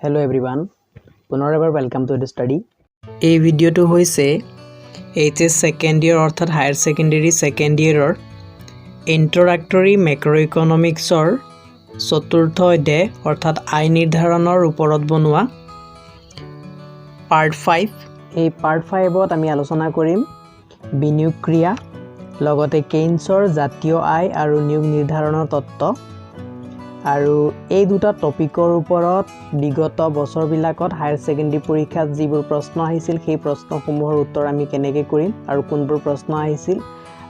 Hello everyone, পুনৰ এবাৰ welcome to the study. এই ভিডিঅ'টো হৈছে HS second year অৰ্থাৎ হায়াৰ সেকেন্ডাৰী second year ইন্ট্ৰোডাক্টৰী মেক্ৰোইকনমিক্সৰ চতুৰ্থ অধ্যায় অৰ্থাৎ আয় নিৰ্ধাৰণৰ ওপৰত বনোৱা পাৰ্ট 5 এই পাৰ্ট 5ত আমি আলোচনা কৰিম বিনিয়োগ ক্ৰিয়া লগতে কেইনছৰ জাতীয় আয় আৰু নিয়োগ নিৰ্ধাৰণৰ তত্ত্ব আৰু এই দুটা টপিকৰ ওপৰত বিগত বছৰবিলাকত হায়াৰ সেকেন্ডাৰী পৰীক্ষাত যিবোৰ প্ৰশ্ন আহিছিল সেই প্ৰশ্নসমূহৰ উত্তৰ আমি কেনেকৈ কৰিম আৰু কোনবোৰ প্ৰশ্ন আহিছিল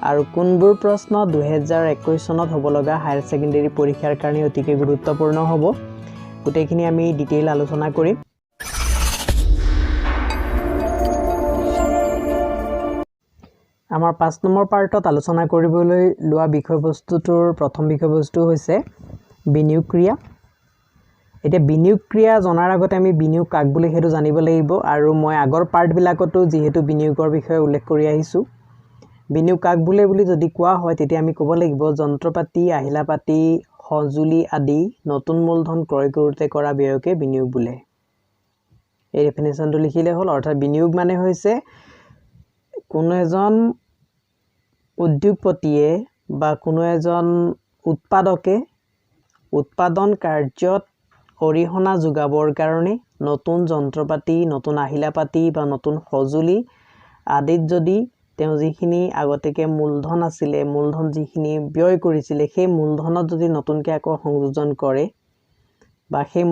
আৰু কোনবোৰ প্ৰশ্ন 2021 চনত হ'ব লগা হায়াৰ সেকেন্ডাৰী পৰীক্ষাৰ কাৰণে অতিকে গুৰুত্বপূৰ্ণ হ'ব গোটেইখিনি আমি ডিটেইল আলোচনা কৰিম আমাৰ 5 নম্বৰ পাৰ্টত আলোচনা কৰিবলৈ লোৱা বিষয়বস্তুটোৰ প্ৰথম বিষয়বস্তু হৈছে বিনিয়োগ ক্ৰিয়া এটা বিনিয়োগ ক্ৰিয়া জনাৰ আগতে আমি বিনিয়োগ কাক বুলি হেতু জানিব লাগিব আৰু মই আগৰ পাৰ্ট বিলাকতো যেহেতু বিনিয়োগৰ বিষয়ে উল্লেখ কৰি আহিছো বিনিয়োগ কাক বুলি যদি কোৱা হয় তেতিয়া আমি ক'ব লাগিব যন্ত্ৰপাতি আহিলাপাতি সঁজুলি আদি নতুন মূলধন ক্ৰয় কৰোঁতে কৰা ব্যয়কে বিনিয়োগ বোলে এই ডেফিনেশনটো লিখিলে হ'ল অৰ্থাৎ বিনিয়োগ মানে হৈছে কোনো এজন উদ্যোগপতিয়ে বা কোনো এজন উৎপাদকে উৎপাদন কাৰ্যত অৰিহণা যোগাবৰ কাৰণে নতুন যন্ত্ৰপাতি নতুন আহিলাপাতি বা নতুন সঁজুলি আদিত যদি তেওঁ যিখিনি আগতেকে মূলধন আছিলে মূলধন যিখিনি ব্যয় কৰিছিলে সেই মূলধনত যদি নতুনকৈ আকৌ সংযোজন কৰে বা সেই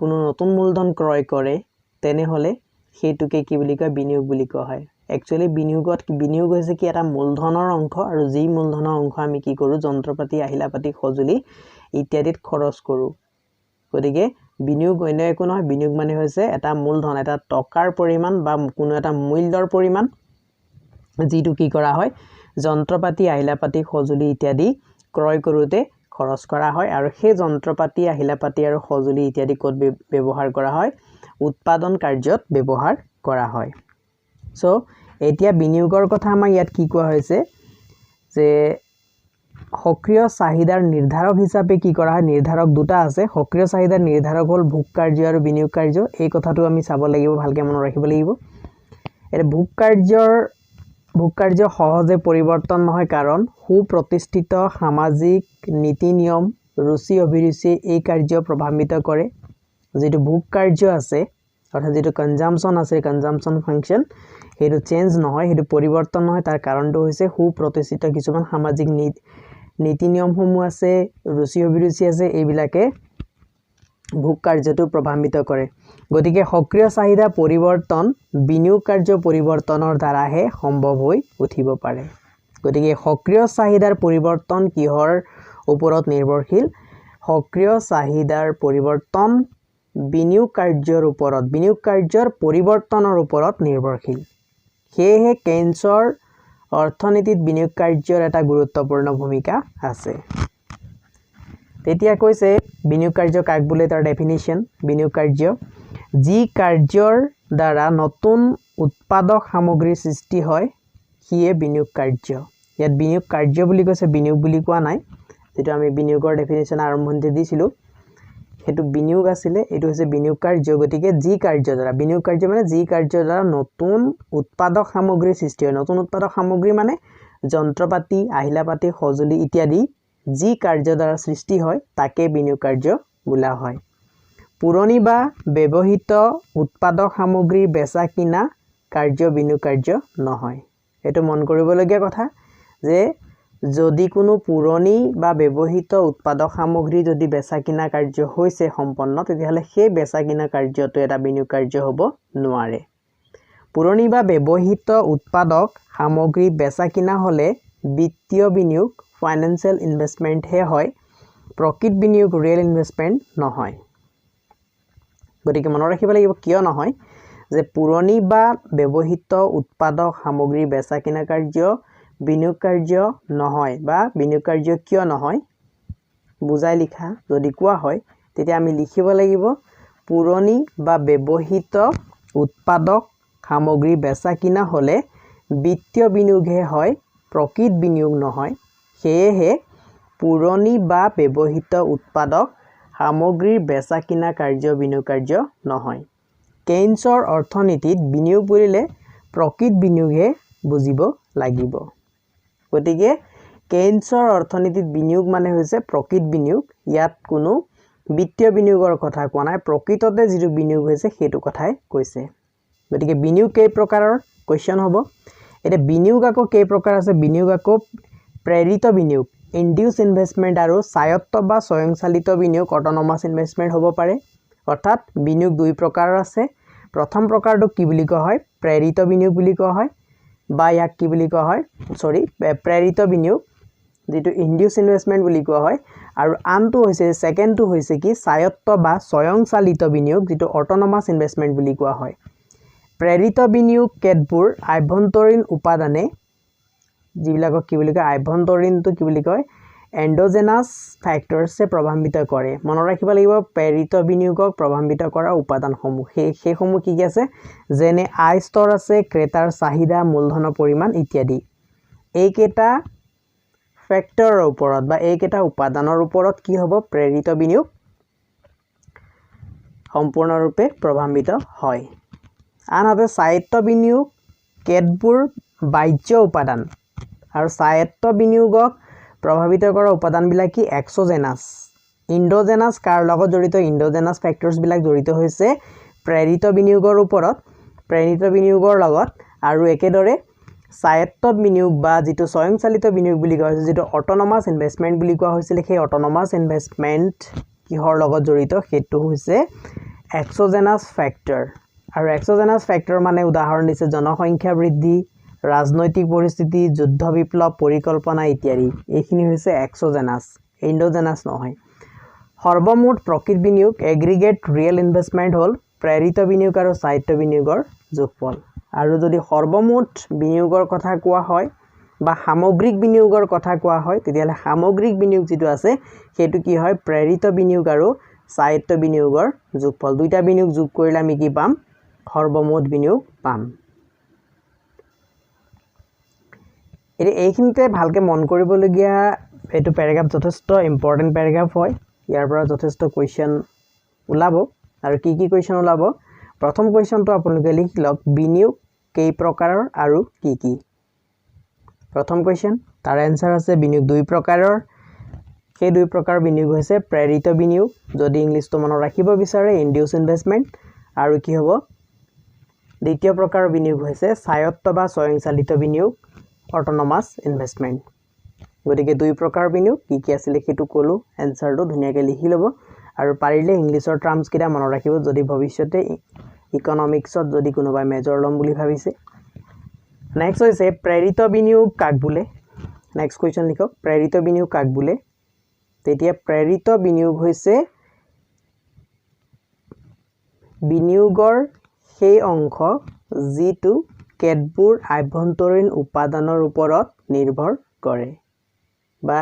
কোনো নতুন মূলধন ক্ৰয় কৰে তেনেহলে সেইটোকে কি বুলি কয় বিনিয়োগ বুলি কোৱা হয় একচুয়ালি বিনিয়োগ হৈছে কি এটা মূলধনৰ অংশ আৰু যি মূলধনৰ অংশ আমি কি কৰো যন্ত্ৰপাতি আহিলাপাতি সঁজুলি ইত্যাদিত খৰচ কৰো গতিকে বিনিয়োগ অন্য একো নহয় বিনিয়োগ মানে হৈছে এটা মূলধন এটা টকাৰ পৰিমাণ বা কোনো এটা মূল্যৰ পৰিমাণ যিটো কি কৰা হয় যন্ত্ৰপাতি আহিলাপাতি সঁজুলি ইত্যাদি ক্ৰয় কৰোতে খৰচ কৰা হয় আৰু সেই যন্ত্ৰপাতি আহিলাপাতি আৰু সঁজুলি ইত্যাদি ক'ত ব্যৱহাৰ কৰা হয় উৎপাদন কাৰ্যত ব্যৱহাৰ কৰা হয় সো এতিয়া বিনিয়োগৰ কথা আমাৰ ইয়াত কি কোৱা হৈছে যে সক্ৰিয় চাহিদাৰ নিৰ্ধাৰক হিচাপে কি কৰা হয় নিৰ্ধাৰক দুটা আছে সক্ৰিয় চাহিদাৰ নিৰ্ধাৰক হ'ল ভোগ কাৰ্য আৰু বিনিয়োগ কাৰ্য এই কথাটো আমি চাব লাগিব ভালকৈ মনত ৰাখিব লাগিব এটা ভোগ কাৰ্য সহজে পৰিৱৰ্তন নহয় কাৰণ সুপ্ৰতিষ্ঠিত সামাজিক নীতি নিয়ম ৰুচি অভিৰুচি এই কাৰ্য প্ৰভাৱিত কৰে যেটো ভোগ কাৰ্য আছে অৰ্থাৎ যেটো কনজাম্পশন আছে কনজাম্পশন ফাংচন হেতু চেঞ্জ নহয় হেতু পৰিৱৰ্তন নহয় তাৰ কাৰণটো হৈছে সুপ্ৰতিষ্ঠিত কিছুমান সামাজিক নীতি নিয়মসমূহ আছে ৰুচি অভিৰুচি আছে এইবিলাকে ভোগ কাৰ্যটো প্ৰভাৱিত কৰে গতিকে সক্ৰিয় চাহিদা পৰিৱৰ্তন বিনিয়োগ কাৰ্য পৰিৱৰ্তনৰ দ্বাৰাহে সম্ভৱ হৈ উঠিব পাৰে গতিকে সক্ৰিয় চাহিদাৰ পৰিৱৰ্তন কিহৰ ওপৰত নিৰ্ভৰশীল সক্ৰিয় চাহিদাৰ পৰিৱৰ্তন বিনিয়োগ কাৰ্যৰ ওপৰত বিনিয়োগ কাৰ্যৰ পৰিৱৰ্তনৰ ওপৰত নিৰ্ভৰশীল সেয়েহে কেইনছৰ অৰ্থনীতিত বিনিয়োগ কাৰ্যৰ এটা গুৰুত্বপূৰ্ণ ভূমিকা আছে তেতিয়া কৈছে বিনিয়োগ কাৰ্য কাক বোলে তাৰ ডেফিনিশন বিনিয়োগ কাৰ্য যি কাৰ্যৰ দ্বাৰা নতুন উৎপাদক সামগ্ৰীৰ সৃষ্টি হয় হিয়ে বিনিয়োগ কাৰ্য ইয়াত বিনিয়োগ কাৰ্য বুলি কৈছে বিনিয়োগ বুলি কোৱা নাই যেটো আমি বিনিয়োগৰ ডেফিনিশন আৰম্ভণিতে দিছিলো হেতু বিনিয়োগ আছিলে এটো হৈছে বিনিয়োগ কাৰ্য গতিকে যি কাৰ্য দ্বাৰা বিনিয়োগ কাৰ্য মানে যি কাৰ্য দ্বাৰা নতুন উৎপাদক সামগ্ৰীৰ সৃষ্টি হয় নতুন উৎপাদক সামগ্ৰী মানে যন্ত্ৰপাতি আহিলাপাতি সঁজুলি ইত্যাদি যি কাৰ্য দ্বাৰা সৃষ্টি হয় তাকে বিনিয়োগ কাৰ্য বোলা হয় পুৰণি বা ব্যৱহৃত উৎপাদক সামগ্ৰী বেচা কিনা কাৰ্য বিনিয়োগ কাৰ্য নহয় এটো মন কৰিবলগীয়া কথা যে যদি কোনো পুৰণি বা ব্যৱহৃত উৎপাদক সামগ্ৰী যদি বেচা কিনা কাৰ্য হৈছে সম্পন্ন তেতিয়াহলে সেই বেচা কিনা কাৰ্যটো এটা বিনিয়োগ কাৰ্য হ'ব নোৱাৰে পুৰণি বা ব্যৱহৃত উৎপাদক সামগ্ৰী বেচা কিনা হলে বিত্তীয় বিনিয়োগ ফাইনান্সিয়েল ইনভেষ্টমেন্ট হে হয় প্ৰকৃত বিনিয়োগ ৰিয়েল ইনভেষ্টমেন্ট নহয় গতিকে মনত ৰাখিব লাগিব কিয় নহয় যে পুৰণি বা ব্যৱহৃত উৎপাদক সামগ্ৰী বেচা কিনা কাৰ্য বিনিয়োগ কাৰ্য নহয় বা বিনিয়োগ কাৰ্য কিয় নহয় বুজাই লিখা যদি কোৱা হয় তেতিয়া আমি লিখিব লাগিব পুৰণি বা ব্যৱহৃত উৎপাদক সামগ্ৰী বেচা কিনা হলে বিত্তীয় বিনিয়োগহে হয় প্ৰকৃত বিনিয়োগ নহয় সেয়েহে পুৰণি বা ব্যৱহৃত উৎপাদক সামগ্ৰীৰ বেচা কিনা কাৰ্য বিনিয়োগ কাৰ্য নহয় কেইনছৰ অৰ্থনীতিত বিনিয়োগ বুলিলে প্ৰকৃত বিনিয়োগহে বুজিব লাগিব গতিকে কেইনছৰ অৰ্থনীতিত বিনিয়োগ মানে হৈছে প্ৰকৃত বিনিয়োগ ইয়াত কোনো বিত্তীয় বিনিয়োগৰ কথা কোৱা নাই প্ৰকৃততে যিটো বিনিয়োগ হৈছে সেইটো কথাই কৈছে গতিকে বিনিয়োগ কেই প্ৰকাৰৰ কোৱেশ্চন হ'ব এটা বিনিয়োগ আকৌ কেই প্ৰকাৰ আছে বিনিয়োগ আকৌ প্ৰেৰিত বিনিয়োগ ইনডিউস ইনভেষ্টমেন্ট আৰু স্বায়ত্ত বা স্বয়ংচালিত বিনিয়োগ অটোনমাস ইনভেষ্টমেন্ট হ'ব পাৰে অৰ্থাৎ বিনিয়োগ দুই প্ৰকাৰৰ আছে প্ৰথম প্ৰকাৰটো কি বুলি কোৱা হয় প্ৰেৰিত বিনিয়োগ বুলি কোৱা হয় বা ইয়াক কি বুলি কোৱা হয় প্ৰেৰিত বিনিয়োগ যেটো ইনডিউস ইনভেষ্টমেন্ট বুলি কোৱা হয় আৰু আনটো হৈছে সেকেন্ডটো হৈছে কি স্বায়ত্ত বা স্বয়ংচালিত বিনিয়োগ যেটো অটোনমাস ইনভেষ্টমেন্ট বুলি কোৱা হয় প্ৰেৰিত বিনিয়োগ কেতবোৰ আভ্যন্তৰীণ উপাদানে যিবিলাকক কি বুলি কয় আভ্যন্তৰীণটো কি বুলি কয় এন্ডোজেনাস ফ্যাক্টৰছে প্ৰভাৱিত কৰে মনত ৰাখিব লাগিব প্ৰেৰিত বিনিয়োগক প্ৰভাৱিত কৰা উপাদানসমূহ সেইসমূহ কি আছে যেনে আয় স্তৰ আছে ক্ৰেতাৰ চাহিদা মূলধনৰ পৰিমাণ ইত্যাদি এইকেটা ফ্যাক্টৰৰ ওপৰত বা এইকেটা উপাদানৰ ওপৰত কি হ'ব প্ৰেৰিত বিনিয়োগ সম্পূৰ্ণৰূপে প্ৰভাৱিত হয় আনহাতে স্বায়ত্ত বিনিয়োগ কেতবোৰ বাহ্য উপাদান আৰু স্বায়ত্ত বিনিয়োগক প্ৰভাৱিত কৰা উপাদানবিলাক কি এক্সোজেনাস ইন্ডোজেনাস কাৰ লগত জড়িত ইন্ডোজেনাস ফ্যাক্টৰছ বিলাক জড়িত হৈছে প্ৰেৰিত বিনিয়োগৰ ওপৰত প্ৰেৰিত বিনিয়োগৰ লগত আৰু একেদৰে স্বায়ত্ত বিনিয়োগ বা যেটো স্বয়ংচালিত বিনিয়োগ বুলি কোৱা হৈছে যেটো অটোনমাস ইনভেষ্টমেন্ট বুলি কোৱা হৈছিল সেই অটোনমাস ইনভেষ্টমেন্ট কিহৰ লগত জড়িত হেতু হৈছে এক্সোজেনাস ফ্যাক্টৰ আৰু এক্সোজেনাস ফ্যাক্টৰ মানে উদাহৰণ দিছে জনসংখ্যা বৃদ্ধি ৰাজনৈতিক পৰিস্থিতি যুদ্ধ বিপ্লৱ পৰিকল্পনা ইত্যাদি এইখিনি হৈছে এক্সোজেনাস এন্ডোজেনাস নহয় সৰ্বমুঠ প্ৰকৃত বিনিয়োগ এগ্ৰিগেট ৰিয়েল ইনভেষ্টমেন্ট হল প্ৰেৰিত বিনিয়োগ আৰু স্বায়ত্ত বিনিয়োগৰ যোগফল আৰু যদি সৰ্বমুঠ বিনিয়োগৰ কথা কোৱা হয় বা সামগ্ৰিক বিনিয়োগৰ কথা কোৱা হয় তেতিয়ালে সামগ্ৰিক বিনিয়োগ যেটো আছে হেতু কি হয় প্ৰেৰিত বিনিয়োগ আৰু স্বায়ত্ত বিনিয়োগৰ যোগফল দুইটা বিনিয়োগ যোগ কৰিলে আমি কি পাম সৰ্বমুঠ বিনিয়োগ পাম এইখিনিতে ভালকে মন কৰিবলগীয়া এটো প্যাৰাগ্ৰাফ যথেষ্ট ইম্পৰ্টেন্ট প্যাৰাগ্ৰাফ হয় ইয়াৰ পৰা যথেষ্ট কোৱেশ্চন ওলাব আৰু কি কোৱেশ্চন ওলাব প্ৰথম কোৱেশ্চনটো আপোনালোকে লিখি লওক বিনিয়োগ কেই প্ৰকাৰৰ আৰু কি প্ৰথম কোৱেশ্চন তাৰ আনসাৰ আছে বিনিয়োগ দুই প্ৰকাৰৰ সেই দুই প্ৰকাৰ বিনিয়োগ হৈছে প্ৰেৰিত বিনিয়োগ যদি ইংলিশটো মনত ৰাখিব বিচাৰে ইনডিউস ইনভেষ্টমেন্ট আৰু কি হ'ব দ্বিতীয় প্ৰকাৰৰ বিনিয়োগ হৈছে স্বায়ত্ত বা স্বয়ংচালিত বিনিয়োগ অটোনমাস ইনভেষ্টমেন্ট গতিকে দুই প্ৰকাৰ বিনিয়োগ কি আছিল হেতু কলো আনসাৰটো ধুনিয়াকৈ লিখি লব আৰু পাৰিলে ইংলিশৰ টাৰ্মছ কিটা মনত ৰাখিব যদি ভৱিষ্যতে ইকোনমিক্সত যদি কোনোবাই মেজৰ লম বুলি ভাবিছে নেক্সট হৈছে প্ৰেৰিত বিনিয়োগ কাক বোলে নেক্সট কোৱেশ্চন লিখক প্ৰেৰিত বিনিয়োগ কাক বোলে তেতিয়া প্ৰেৰিত বিনিয়োগ হৈছে বিনিয়োগৰ সেই অংশ যিটো কেতবোৰ আভ্যন্তৰীণ উপাদানৰ ওপৰত নিৰ্ভৰ কৰে বা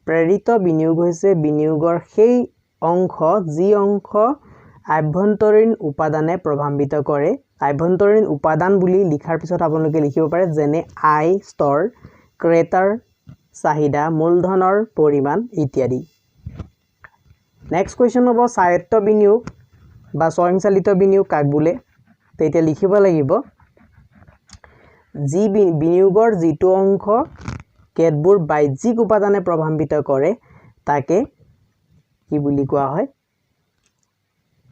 প্ৰেৰিত বিনিয়োগ হৈছে বিনিয়োগৰ সেই অংশ যি অংশ আভ্যন্তৰীণ উপাদানে প্ৰভাৱিত কৰে আভ্যন্তৰীণ উপাদান বুলি লিখাৰ পিছত আপোনালোকে লিখিব পাৰে যেনে আয় স্তৰ ক্ৰেতাৰ চাহিদা মূলধনৰ পৰিমাণ ইত্যাদি নেক্সট কোৱেশ্চন হ'ব স্বায়ত্ত বিনিয়োগ বা স্বয়ংচালিত বিনিয়োগ কাক বোলে তেতিয়া লিখিব লাগিব যি বিনিয়োগৰ যিটো অংশ কেতবোৰ বাহ্যিক উপাদানে প্ৰভাৱিত কৰে তাকে কি বুলি কোৱা হয়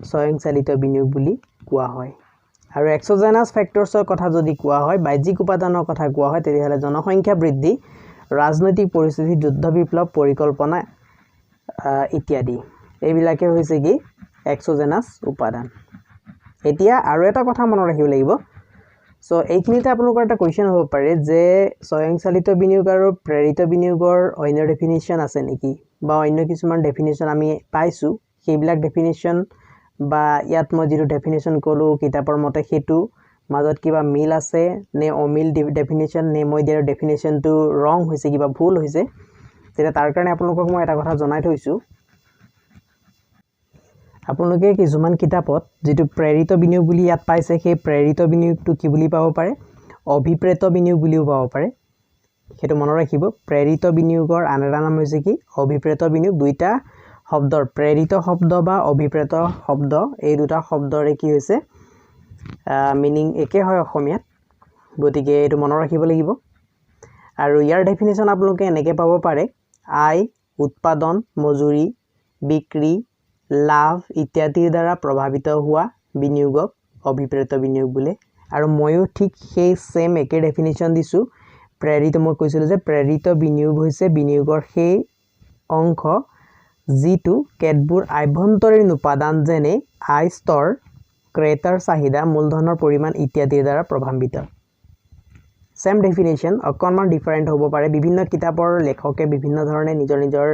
স্বয়ংচালিত বিনিয়োগ বুলি কোৱা হয় আৰু এক্সোজেনাস ফ্যাক্টৰছৰ কথা যদি কোৱা হয় বাহ্যিক উপাদানৰ কথা কোৱা হয় তেতিয়াহলে জনসংখ্যা বৃদ্ধি ৰাজনৈতিক পৰিস্থিতি যুদ্ধ বিপ্লৱ পৰিকল্পনা ইত্যাদি এইবিলাকে হৈছে কি এক্সোজেনাস উপাদান এতিয়া আৰু এটা কথা মনত ৰাখিব লাগিব সো এইখিনিতে আপোনালোকৰ এটা কোৱেশ্চন হ'ব পাৰে যে স্বয়ংচালিত বিনিয়োগ আৰু প্ৰেৰিত বিনিয়োগৰ অন্য ডেফিনিশ্যন আছে নেকি বা অন্য কিছুমান ডেফিনিশ্যন আমি পাইছো সেইবিলাক ডেফিনিশ্যন বা ইয়াত মই যেটো ডেফিনিশ্যন কলো কিতাপৰ মতে হেতু মাজত কিবা মিল আছে নে অমিল ডেফিনিশ্যন নে মই দিয়া ডেফিনিশ্যনটো ৰং হৈছে কিবা ভুল হৈছে তেটা তাৰ কাৰণে আপোনালোকক মই এটা কথা জনাই থৈছো আপোনালোকে কিছুমান কিতাপত যেটো প্ৰেৰিত বিনিয়োগ বুলি ইয়াত পাইছে সেই প্ৰেৰিত বিনিয়োগটো কি বুলি পাব পাৰে অভিপ্ৰেত বিনিয়োগ বুলিও পাব পাৰে হেতু মনত ৰাখিব প্ৰেৰিত বিনিয়োগৰ আন এটা নাম হৈছে কি অভিপ্ৰেত বিনিয়োগ দুইটা শব্দৰ প্ৰেৰিত শব্দ বা অভিপ্ৰেত শব্দ এই দুটা শব্দৰে কি হৈছে মিনিং একে হয় অসমীয়াত গতিকে এটো মনত ৰাখিব লাগিব আৰু ইয়াৰ ডেফিনেশন আপোনালোকে এনেকৈ পাব পাৰে আয় উৎপাদন মজুৰি বিক্ৰী লাভ ইত্যাদিৰ দ্বাৰা প্ৰভাৱিত হোৱা বিনিয়োগক অভিপ্ৰেত বিনিয়োগ বোলে আৰু ময়ো ঠিক সেই সেম একে ডেফিনেশন দিছো প্ৰেৰিত মই কৈছিল যে প্ৰেৰিত বিনিয়োগ হৈছে বিনিয়োগৰ সেই অংশ যিটো কেতবোৰ আভ্যন্তৰীণ উপাদান যেনে আয় স্তৰ ক্ৰেতাৰ চাহিদা মূলধনৰ পৰিমাণ ইত্যাদিৰ দ্বাৰা প্ৰভাৱিত সেম ডেফিনেশন অকনমান ডিফাৰেন্ট হ'ব পাৰে বিভিন্ন কিতাপৰ লেখকে বিভিন্ন ধৰণে নিজৰ নিজৰ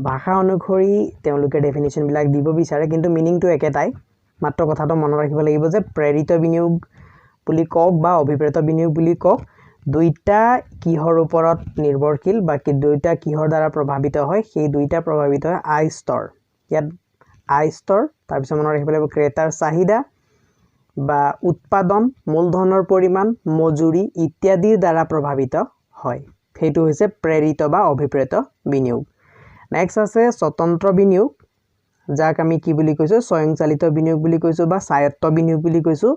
ভাষা অনুসৰি তেওঁলোকে ডেফিনেশন বিলাক দিব বিচাৰে কিন্তু মিনিংটো একেটাই মাত্ৰ কথাটো মনত ৰাখিব লাগিব যে প্ৰেৰিত বিনিয়োগ বুলি কক বা অভিপ্ৰেত বিনিয়োগ বুলি কক দুইটা কিহৰ ওপৰত নিৰ্ভৰশীল বা কি দুইটা কিহৰ দ্বাৰা প্ৰভাৱিত হয় সেই দুইটা প্ৰভাৱিত হয় আয় স্তৰ ইয়াত আয় স্তৰ তাৰ পিছত মনত ৰাখিব লাগিব ক্ৰেতাৰ চাহিদা বা উৎপাদন মূলধনৰ পৰিমাণ মজুৰি ইত্যাদিৰ দ্বাৰা প্ৰভাৱিত হয় সেইটো হৈছে প্ৰেৰিত বা অভিপ্ৰেত বিনিয়োগ নেক্সট আছে স্বতন্ত্ৰ বিনিয়োগ যাক আমি কি বুলি কৈছো স্বয়ংচালিত বিনিয়োগ বুলি কৈছো বা স্বায়ত্ত বিনিয়োগ বুলি কৈছো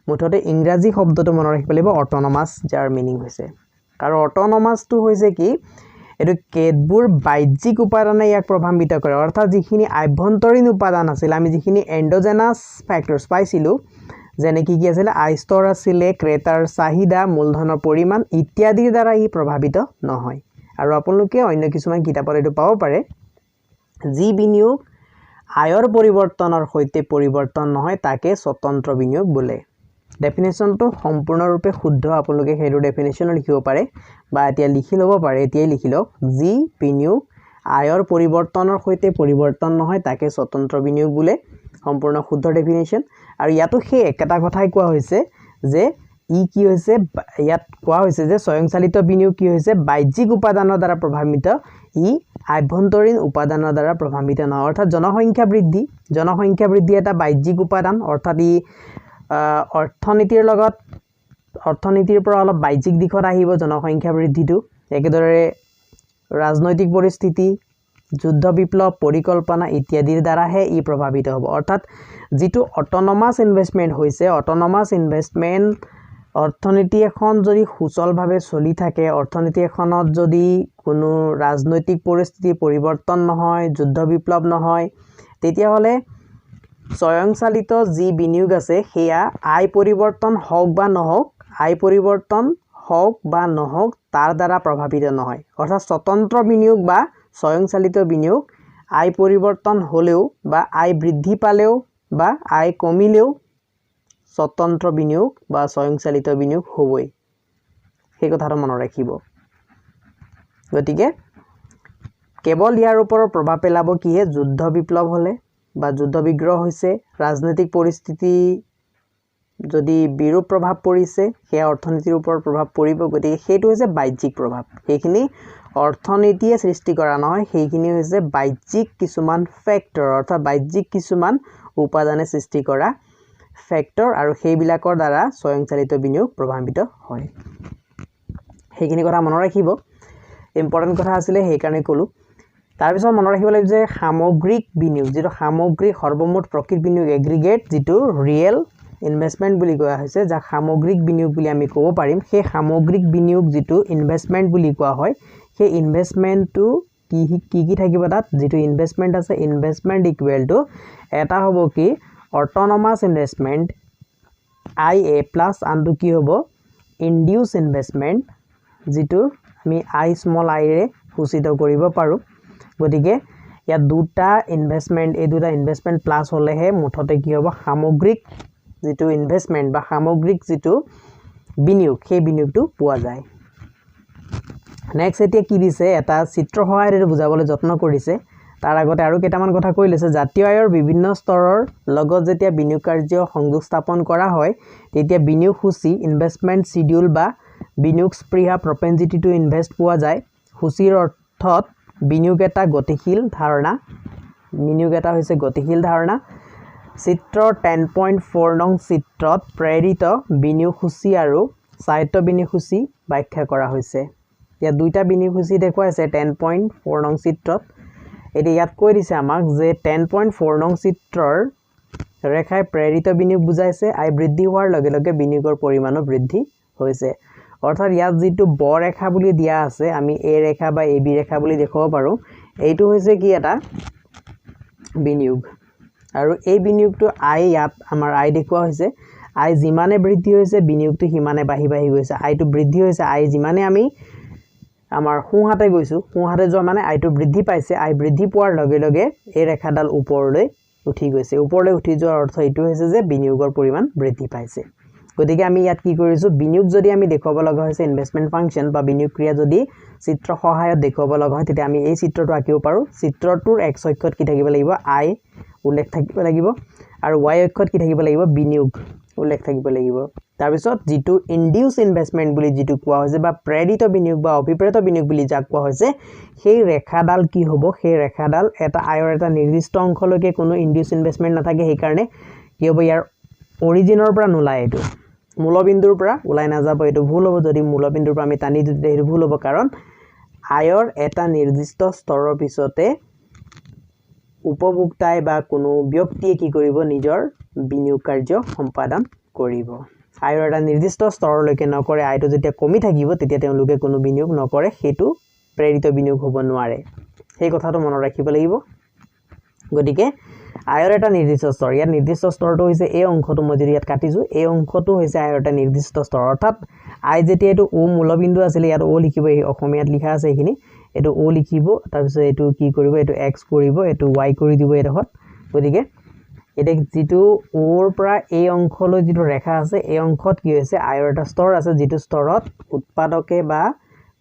মুঠতে ইংৰাজী শব্দটো মনত ৰাখিব লাগিব অটোনমাস যাৰ মিনিং হৈছে আৰু অটোনমাসটো হৈছে কি এটো কেতবোৰ বাহ্যিক উপাদানে ইয়াক প্ৰভাৱিত কৰে অৰ্থাৎ যিখিনি আভ্যন্তৰীণ উপাদান আছিল আমি যিখিনি এন্ডোজেনাস ফ্যাক্টৰস পাইছিলো যেনে কি আছিল আয় স্তৰ আছিল ক্ৰেতাৰ চাহিদা মূলধনৰ পৰিমাণ ইত্যাদিৰ দ্বাৰা ই প্ৰভাৱিত নহয় আৰু আপোনালোকে অন্য কিছুমান কিতাপত এটো পাব পাৰে যি বিনিয়োগ আয়ৰ পৰিৱৰ্তনৰ সৈতে পৰিৱৰ্তন নহয় তাকে স্বতন্ত্ৰ বিনিয়োগ বোলে ডেফিনেশনটো সম্পূৰ্ণৰূপে শুদ্ধ আপোনালোকে হেৰু ডেফিনেশন লিখিব পাৰে বা এতিয়া লিখি লব পাৰে এতিয়াই লিখি লওক যি বিনিয়োগ আয়ৰ পৰিৱৰ্তনৰ সৈতে পৰিৱৰ্তন নহয় তাকে স্বতন্ত্ৰ বিনিয়োগ বোলে সম্পূৰ্ণ শুদ্ধ ডেফিনেশন আৰু ইয়াতো সেই একেটা কথাই কোৱা হৈছে যে ই কি হৈছে ইয়াত কোৱা হৈছে যে স্বয়ংচালিত বিনিয়োগ কি হৈছে বাহ্যিক উপাদানৰ দ্বাৰা প্ৰভাৱিত ই আভ্যন্তৰীণ উপাদানৰ দ্বাৰা প্ৰভাৱিত নহয় অৰ্থাৎ জনসংখ্যা বৃদ্ধি এটা বাহ্যিক উপাদান অৰ্থাৎ ই অৰ্থনীতিৰ লগত অৰ্থনীতিৰ পৰা অলপ বাহ্যিক দিশত আহিব জনসংখ্যা বৃদ্ধিটো একেদৰে ৰাজনৈতিক পৰিস্থিতি যুদ্ধ বিপ্লৱ পৰিকল্পনা ইত্যাদিৰ দ্বাৰাহে ই প্ৰভাৱিত হ'ব অৰ্থাৎ যেটো অটোনমাস ইনভেষ্টমেন্ট হৈছে অটোনমাস ইনভেষ্টমেন্ট অৰ্থনীতি এখন যদি সুচলভাৱে চলি থাকে অৰ্থনীতি এখনত যদি কোনো ৰাজনৈতিক পৰিস্থিতি পৰিৱৰ্তন নহয় যুদ্ধ বিপ্লৱ নহয় তেতিয়া হলে স্বয়ংচালিত যি বিনিয়োগ আছে হেয়া আয় পৰিৱৰ্তন হওক বা নহওক তাৰ দ্বাৰা প্ৰভাৱিত নহয় অৰ্থাৎ স্বতন্ত্ৰ বিনিয়োগ বা স্বয়ংচালিত বিনিয়োগ আয় পৰিৱৰ্তন হলেও বা আয় বৃদ্ধি পালেও বা আয় কমিলেও স্বতন্ত্ৰ বিনিয়োগ বা স্বয়ংচালিত বিনিয়োগ হবই সেই কথাটো মনত ৰাখিব গতিকে কেৱল ইয়াৰ ওপৰত প্ৰভাৱ পেলাব কিহে যুদ্ধ বিপ্লৱ হলে বা যুদ্ধ বিগ্ৰহ হৈছে ৰাজনৈতিক পৰিস্থিতি যদি বিৰূপ প্ৰভাৱ পৰিছে সেই অৰ্থনীতিৰ ওপৰত প্ৰভাৱ পৰিব গতিকে সেইটো হৈছে বাহ্যিক প্ৰভাৱ সেইখিনি অৰ্থনীতিয়ে সৃষ্টি কৰা নহয় সেইখিনি হৈছে বাহ্যিক কিছুমান ফ্যাক্টৰ অৰ্থাৎ বাহ্যিক কিছুমান উপাদানে সৃষ্টি কৰা ফ্যাক্টৰ আৰু সেইবিলাকৰ দ্বাৰা স্বয়ংচালিত বিনিয়োগ প্ৰভাৱিত হয় সেইখিনি কথা মনত ৰাখিব ইম্পৰ্টেন্ট কথা আছিল সেই কাৰণে কলো তাৰ পিছত মনত ৰাখিব লাগিব যে সামগ্ৰিক বিনিয়োগ যেটো সামগ্ৰিক সৰ্বমুঠ প্ৰকৃত বিনিয়োগ এগ্ৰিগেট যেটো ৰিয়েল ইনভেষ্টমেন্ট বুলি কোৱা হৈছে যা সামগ্ৰিক বিনিয়োগ বুলি আমি ক'ব পাৰিম সেই সামগ্ৰিক বিনিয়োগ যেটো ইনভেষ্টমেন্ট বুলি কোৱা হয় সেই ইনভেষ্টমেন্টটো কি থাকিব তাত যেটো ইনভেষ্টমেন্ট আছে ইনভেষ্টমেন্ট ইকুৱেল টু এটা হ'ব কি অটোনমাস ইনভেষ্টমেন্ট IA প্লাস আনটো কি হ'ব ইনডিউস ইনভেষ্টমেন্ট যেটো আমি I স্মল i ৰে সূচিত কৰিব পাৰো গতিকে ইয়াত দুটা ইনভেষ্টমেন্ট এই দুটা ইনভেষ্টমেন্ট প্লাস হলেহে মুঠতে কি হ'ব সামগ্ৰিক যেটো ইনভেষ্টমেন্ট বা সামগ্ৰিক যেটো বিনিয়োগ সেই বিনিয়োগটো পোৱা যায় নেক্সট এতিয়া কি দিছে এটা চিত্ৰ সহায়ৰে বুজাবলৈ যত্ন কৰিছে তাৰ আগতে আৰু কেইটামান কথা কৈ লৈছে জাতীয় আয়ৰ বিভিন্ন স্তৰৰ লগত যেতিয়া বিনিয়োগ কাৰ্য সংযোগ স্থাপন কৰা হয় তেতিয়া বিনিয়োগ সূচী ইনভেষ্টমেন্ট শিডিউল বা বিনিয়োগ স্পৃহা প্ৰপেনজিটি টু ইনভেষ্ট পোৱা যায় সূচীৰ অৰ্থত বিনিয়োগ এটা গতিশীল ধাৰণা হৈছে গতিশীল ধাৰণা চিত্ৰ 10.4 নং চিত্ৰত প্ৰেৰিত বিনিয়োগ সূচী আৰু স্বায়ত্ত বিনিয়োগ সূচী ব্যাখ্যা কৰা হৈছে ইয়াত দুইটা বিনিয়োগ সূচী দেখুৱাইছে 10.4 নং চিত্ৰত এতিয়া ইয়াত কৈ দিছে আমাক যে 10.4 নং চিত্ৰৰ ৰেখাই প্ৰেৰিত বিনিয়োগ বুজাইছে আয় বৃদ্ধি হোৱাৰ লগে লগে বিনিয়োগৰ পৰিমাণো বৃদ্ধি হৈছে অৰ্থাৎ ইয়াত যেটো ব ৰেখা বুলি দিয়া আছে আমি এ ৰেখা বা এবি ৰেখা বুলি দেখাব পাৰো এইটো হৈছে কি এটা বিনিয়োগ আৰু এই বিনিয়োগটো আই ইয়াত আমাৰ আই দেখুৱা হৈছে আই যিমানে বৃদ্ধি হৈছে বিনিয়োগটো হিমানে বাঢ়ি গৈছে আইটো বৃদ্ধি হৈছে আই যিমানে আমি আমাৰ সোঁহাতে গৈছো সোঁহাতে যোৱা মানে আইটো বৃদ্ধি পাইছে আই বৃদ্ধি পোৱাৰ লগে লগে এই ৰেখাডাল ওপৰলৈ উঠি গৈছে ওপৰলৈ উঠি যোৱাৰ অৰ্থ এইটো হৈছে যে বিনিয়োগৰ পৰিমাণ বৃদ্ধি পাইছে গতিকে আমি ইয়াত কি কৰিছো বিনিয়োগ যদি আমি দেখাব লগা হৈছে ইনভেষ্টমেন্ট ফাংচন বা বিনিয়োগ ক্ৰিয়া যদি চিত্ৰ সহায়ত দেখাব লগা হয় তেতিয়া আমি এই চিত্ৰটো আঁকিব পাৰো চিত্ৰটোৰ x অক্ষত কি থাকিব লাগিব আই উল্লেখ থাকিব লাগিব আৰু y অক্ষত কি থাকিব লাগিব বিনিয়োগ উল্লেখ থাকিব লাগিব তাৰ পিছত যেটো ইনডিউস ইনভেষ্টমেন্ট বুলি যেটো কোৱা হৈছে বা প্ৰেৰিত বিনিয়োগ বা অভিপ্ৰেত বিনিয়োগ বুলি যাক কোৱা হৈছে সেই ৰেখাডাল কি হ'ব সেই ৰেখাডাল এটা আয়ৰ এটা নিৰ্দিষ্ট অংশলৈকে কোনো ইনডিউস ইনভেষ্টমেন্ট নাথাকে সেই কাৰণে কি হ'ব ইয়াৰ অৰিজিনৰ পৰা নোলায় এটো মূলবিন্দুৰ পৰা ওলাই না যাব এটো ভুল হ'ব যদি মূলবিন্দুৰ পৰা আমি টানি দিলে এটো ভুল হ'ব কাৰণ আয়ৰ এটা নিৰ্দিষ্ট স্তৰৰ পিছতে উপভোক্তাই বা কোনো ব্যক্তিয়ে কি কৰিব নিজৰ বিনিয়োগ কাৰ্য সম্পাদন কৰিব আয়ৰ এটা নিৰ্দিষ্ট স্তৰলৈকে নকৰে আয়টো যেতিয়া কমি থাকিব তেতিয়া তেওঁলোকে কোনো বিনিয়োগ নকৰে হেতু প্ৰেৰিত বিনিয়োগ হ'ব নোৱাৰে সেই কথাটো মনত ৰাখিব লাগিব গতিকে আয়ৰ এটা নিৰ্দিষ্ট স্তৰ ইয়াত নিৰ্দিষ্ট স্তৰটো হৈছে এই অংশটো মই যদি ইয়াত কাটিছো এই অংশটো হৈছে আয়ৰ এটা নিৰ্দিষ্ট স্তৰ অৰ্থাৎ আই যেতিয়া এটো ও মূলবিন্দু আছিল ইয়াত ও লিখিব এই অসমীয়াত লিখা আছে এইখিনি এটো ও লিখিব তাৰ পিছত এটো কি কৰিব এটো x কৰিব এটো y কৰি দিব এডখত গতিকে এটা যেটো ওৰ পৰা এই অংশলৈ যেটো ৰেখা আছে এই অংশত কি হৈছে আয়ৰ এটা স্তৰ আছে যেটো স্তৰত উৎপাদকে বা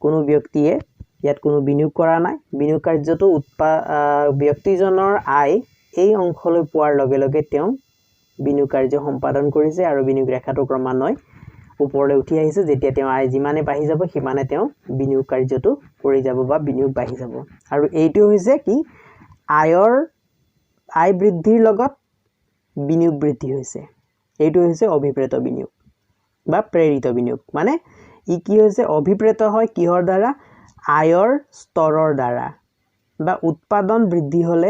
কোনো ব্যক্তিয়ে ইয়াত কোনো বিনিয়োগ কৰা নাই বিনিয়োগ কাৰ্যটো ব্যক্তিজনৰ আয় এই অংশলৈ পোৱাৰ লগে লগে তেওঁ বিনিয়োগ কাৰ্য সম্পাদন কৰিছে আৰু বিনিয়োগ ৰেখাটো ক্ৰমান্বয়ে ওপৰলৈ উঠি আহিছে যেতিয়া তেওঁ আয় যিমানে বাঢ়ি যাব সিমানে তেওঁ বিনিয়োগ কাৰ্যটো কৰি যাব বা বিনিয়োগ বাঢ়ি যাব আৰু এইটো হৈছে কি আয়ৰ আয় বৃদ্ধিৰ লগত বিনিয়োগ বৃদ্ধি হৈছে এইটো হৈছে অভিপ্ৰেত বিনিয়োগ বা প্ৰেৰিত বিনিয়োগ মানে ই কি হৈছে অভিপ্ৰেত হয় কিহৰ দ্বাৰা আয়ৰ স্তৰৰ দ্বাৰা বা উৎপাদন বৃদ্ধি হলে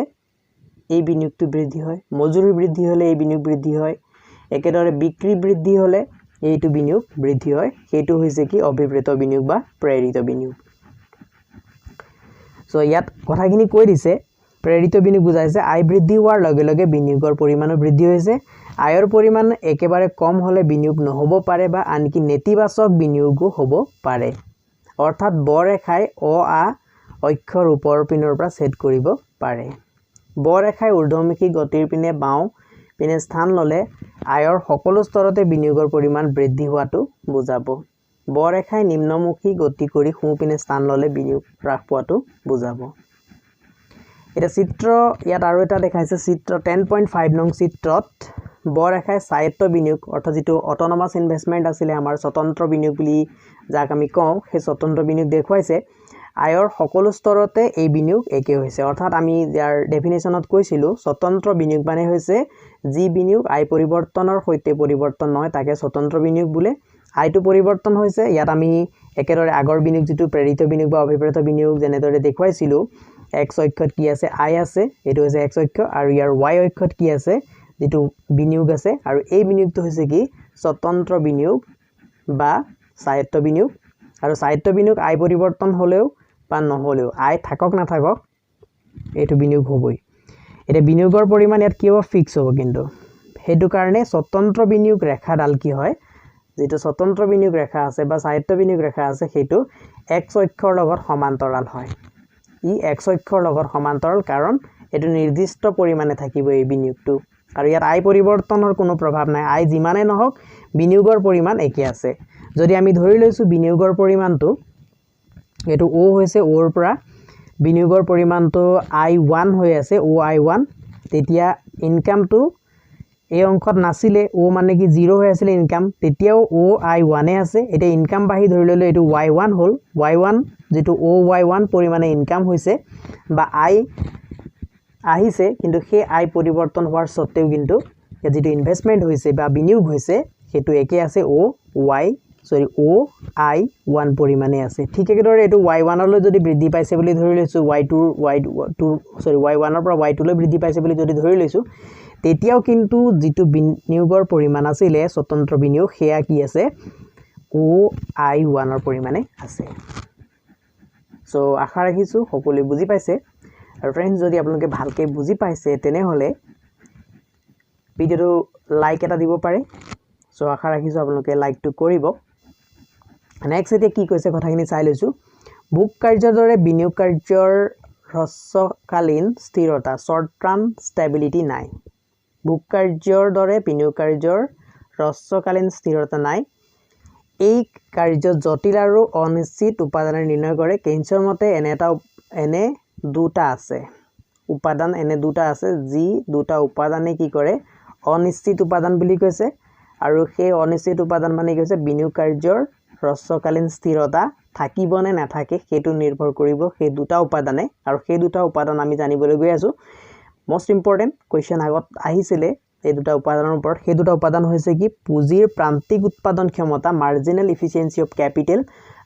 এই বিনিয়োগটো বৃদ্ধি হয় মজুৰি বৃদ্ধি হলে এই বিনিয়োগ বৃদ্ধি হয় একেদৰে বিক্ৰী বৃদ্ধি হলে এইটো বিনিয়োগ বৃদ্ধি হয় হেতু হৈছে কি অভিপ্ৰেত বিনিয়োগ বা প্ৰেৰিত বিনিয়োগ সো ইয়াত কথাখিনি কৈ দিছে প্ৰেৰিত বিনিয়োগ বুজাইছে আয় বৃদ্ধি হোৱাৰ লগে লগে বিনিয়োগৰ পৰিমাণো বৃদ্ধি হৈছে আয়ৰ পৰিমাণ একেবাৰে কম হলে বিনিয়োগ নহব পাৰে বা আনকি নেতিবাচক বিনিয়োগো হ'ব পাৰে অৰ্থাৎ ব ৰেখাই অ আ অক্ষৰ ওপৰ পিনৰ পৰা ছেদ কৰিব পাৰে ব ৰেখাই ঊৰ্ধ্বমুখী গতিৰ পিনে বাও পিনে স্থান ললে আয়ৰ সকলো স্তৰতে বিনিয়োগৰ পৰিমাণ বৃদ্ধি হোৱাটো বুজাব ব ৰেখাই নিম্নমুখী গতি কৰি সোঁ পিনে স্থান ললে বিনিয়োগ হ্ৰাস পোৱাটো বুজাব এটা চিত্ৰ ইয়াত আৰু এটা দেখাইছে চিত্ৰ 10.5 নং চিত্ৰত ব ৰেখাই স্বায়ত্ত বিনিয়োগ অৰ্থাৎ যেটো অটোনমাস ইনভেষ্টমেন্ট আছিল আমাৰ স্বতন্ত্ৰ বিনিয়োগ বুলি যাক আমি কওঁ সেই স্বতন্ত্ৰ বিনিয়োগ দেখুৱাইছে আয়ৰ সকলো স্তৰতে এই বিনিয়োগ একে হৈছে অৰ্থাৎ আমি ইয়াৰ ডেফিনেশনত কৈছিলো স্বতন্ত্ৰ বিনিয়োগ মানে হৈছে যি বিনিয়োগ আয় পৰিৱৰ্তনৰ সৈতে পৰিৱৰ্তন নহয় তাকে স্বতন্ত্ৰ বিনিয়োগ বোলে আয়টো পৰিৱৰ্তন হৈছে ইয়াত আমি একেদৰে আগৰ বিনিয়োগ যেটো প্ৰেৰিত বিনিয়োগ বা অভিপ্ৰেত বিনিয়োগ যেনেদৰে দেখুৱাইছিলো x অক্ষত কি আছে আই আছে এটো হৈছে x অক্ষ আৰু ইয়াৰ y অক্ষত কি আছে যেটো বিনিয়োগ আছে আৰু এই বিনিয়োগটো হৈছে কি স্বতন্ত্ৰ বিনিয়োগ বা স্বায়ত্ত বিনিয়োগ আৰু স্বায়ত্ত বিনিয়োগ আয় পৰিৱৰ্তন হলেও বা নহলেও আয় থাকক না থাকক এটো বিনিয়োগ হ'বই এটা বিনিয়োগৰ পৰিমাণ ইয়াত কি হ'ব ফিক্স হ'ব কিন্তু হেতু কাৰণে স্বতন্ত্ৰ বিনিয়োগ ৰেখাডাল কি হয় যেটো স্বতন্ত্ৰ বিনিয়োগ ৰেখা আছে বা স্বায়ত্ত বিনিয়োগ ৰেখা আছে হেতু x অক্ষৰ লগত সমান্তৰাল হয় ই x অক্ষৰ লগত সমান্তৰাল কাৰণ এটো নিৰ্দিষ্ট পৰিমাণে থাকিব এই বিনিয়োগটো আৰু ইয়াত আয় পৰিৱৰ্তনৰ কোনো প্ৰভাৱ নাই আয় যিমানে নহওক বিনিয়োগৰ পৰিমাণ একে আছে যদি আমি ধৰি লৈছো বিনিয়োগৰ পৰিমাণটো এটো ও হৈছে ওৰ পৰা বিনিয়োগৰ পৰিমাণটো I1 হৈ আছে OI1 তেতিয়া ইনকামটো এই অংকত নাছিলে ও মানে কি 0 হৈ আছিল ইনকাম তেতিয়াও OI1 এ আছে এটা ইনকাম বাহি ধৰি ললে এটো Y1 হল Y1 যেটো OY1 পৰিমাণে ইনকাম হৈছে বা আই আহিছে কিন্তু সেই আই পৰিৱৰ্তন হোৱাৰ সত্ত্বেও কিন্তু যেটো ইনভেষ্টমেন্ট হৈছে বা বিনিয়োগ হৈছে হেতু একে আছে OY সৰি OI1 পৰিমাণে আছে ঠিক একেদৰে এটো Y1 লৈ যদি বৃদ্ধি পাইছে বুলি ধৰি লৈছো Y1 ৰ পৰা Y2 লৈ বৃদ্ধি পাইছে বুলি যদি ধৰি লৈছো তেতিয়াও কিন্তু যেটো বিনিয়োগৰ পৰিমাণ আছিল স্বতন্ত্ৰ বিনিয়োগ হেয়া কি আছে OI1 ৰ পৰিমাণে আছে সো আশা ৰাখিছো সকলোৱে বুজি পাইছে আৰু ফ্ৰেন্ডস যদি আপোনালোকে ভালকে বুজি পাইছে তেনে হলে ভিডিওটো লাইক এটা দিব পাৰে সো আশা ৰাখিছো আপোনালোকে লাইকটো কৰিব নেক্সট এতিয়া কি কৈছে কথাখিনি চাই লৈছো বুক কাৰ্যৰ দৰে বিনিয়োগ কাৰ্যৰ হ্ৰস্বকালীন স্থিৰতা শৰ্ট টাৰ্ম ষ্টেবিলিটি নাই বুক কাৰ্যৰ দৰে বিনিয়োগ কাৰ্যৰ হ্ৰস্বকালীন স্থিৰতা নাই এই কাৰ্য জটিল আৰু অনিশ্চিত উপাদানে নিৰ্ণয় কৰে কেইনছৰ মতে এনে দুটা আছে উপাদান এনে দুটা আছে যি দুটা উপাদানে কি কৰে অনিশ্চিত উপাদান বুলি কৈছে আৰু সেই অনিশ্চিত উপাদান মানে কৈছে বিনিয়োগ কাৰ্যৰ হ্ৰস্বকালীন স্থিৰতা থাকিবনে নাথাকে হেতু নিৰ্ভৰ কৰিব সেই দুটা উপাদানে আৰু সেই দুটা উপাদান আমি জানিবলৈ গৈ আছো মোস্ট ইম্পৰ্টেন্ট কোৱেশ্চন আগত আহিছিলে এই দুটা উপাদানৰ ওপৰত সেই দুটা উপাদান হৈছে কি পুঁজিৰ প্ৰান্তিক উৎপাদন ক্ষমতা মাৰ্জিনাল এফিচিয়েন্সি অফ ক্যাপিটেল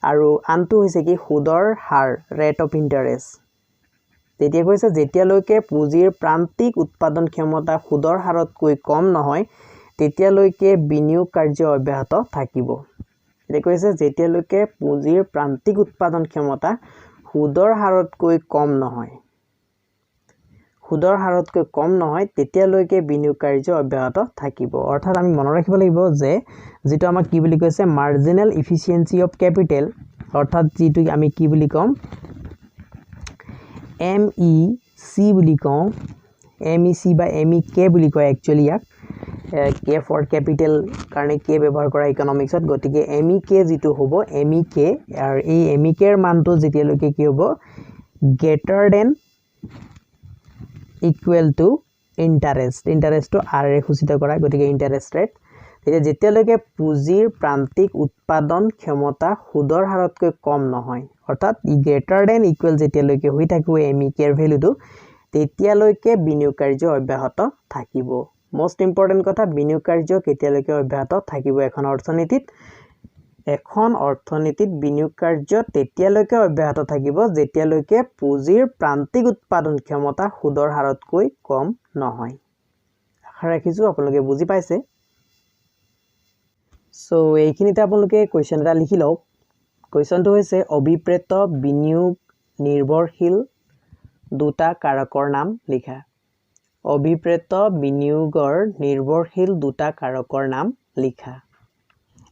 আৰু আনটো হৈছে কি সুদৰ হাৰ ৰেট অফ ইন্টাৰেষ্ট তেতিয়া কৈছে যেতিয়ালৈকে পুঁজিৰ প্ৰান্তিক উৎপাদন ক্ষমতা সুদৰ হাৰতকৈ কম নহয় তেতিয়ালৈকে বিনিয়োগ কাৰ্য অব্যাহত থাকিব এতিয়া কৈছে যেতিয়ালৈকে পুঁজিৰ প্ৰান্তিক উৎপাদন ক্ষমতা সুদৰ হাৰতকৈ কম নহয় তেতিয়ালৈকে বিনিয়োগ কাৰ্য অব্যাহত থাকিব অৰ্থাৎ আমি মনত ৰাখিব লাগিব যে যেটো আমাক কি বুলি কৈছে মাৰ্জিনাল এফিচিয়েন্সি অফ ক্যাপিটেল অৰ্থাৎ যেটো আমি কি বুলি কম MEC বুলি কওঁ MEC বা MEK বুলি কয় একচুয়ালি ইয়াক K ফৰ ক্যাপিটেল কাৰণে K ব্যৱহাৰ কৰা ইকনমিক্সত গতিকে MEK যেটো হ'ব MEK আৰু এই MEK ৰ মানটো যেতিয়ালৈকে কি হ'ব greater than equal to interest to R ৰে সূচিত কৰা গতিকে ইন্টাৰেষ্ট ৰেট তেতিয়া যেতিয়ালৈকে পুঁজিৰ প্ৰান্তিক উৎপাদন ক্ষমতা সুদৰ হাৰতকৈ কম নহয় অৰ্থাৎ greater than equal যেতিয়ালৈকে হৈ থাকিব MEK ৰ ভ্যালুটো তেতিয়ালৈকে বিনিয়োগ কাৰ্য অব্যাহত থাকিব মোস্ট ইম্পৰ্টেন্ট কথা বিনিয়োগ কাৰ্য কেতিয়ালৈকে অব্যাহত থাকিব এখন অৰ্থনীতিত বিনিয়োগ কাৰ্য তেতিয়ালৈকে অব্যাহত থাকিব যেতিয়ালৈকে পুঁজিৰ প্ৰান্তিক উৎপাদন ক্ষমতা সুদৰ হাৰতকৈ কম নহয় আশা ৰাখিছো আপোনালোকে বুজি পাইছে সো এইখিনিতে আপোনালোকে কোৱেশ্চন এটা লিখি লওক কোৱেশ্চনটো হৈছে অভিপ্ৰেত বিনিয়োগ নিৰ্ভৰশীল দুটা কাৰকৰ নাম লিখা অভিপ্ৰেত বিনিয়োগৰ নিৰ্ভৰশীল দুটা কাৰকৰ নাম লিখা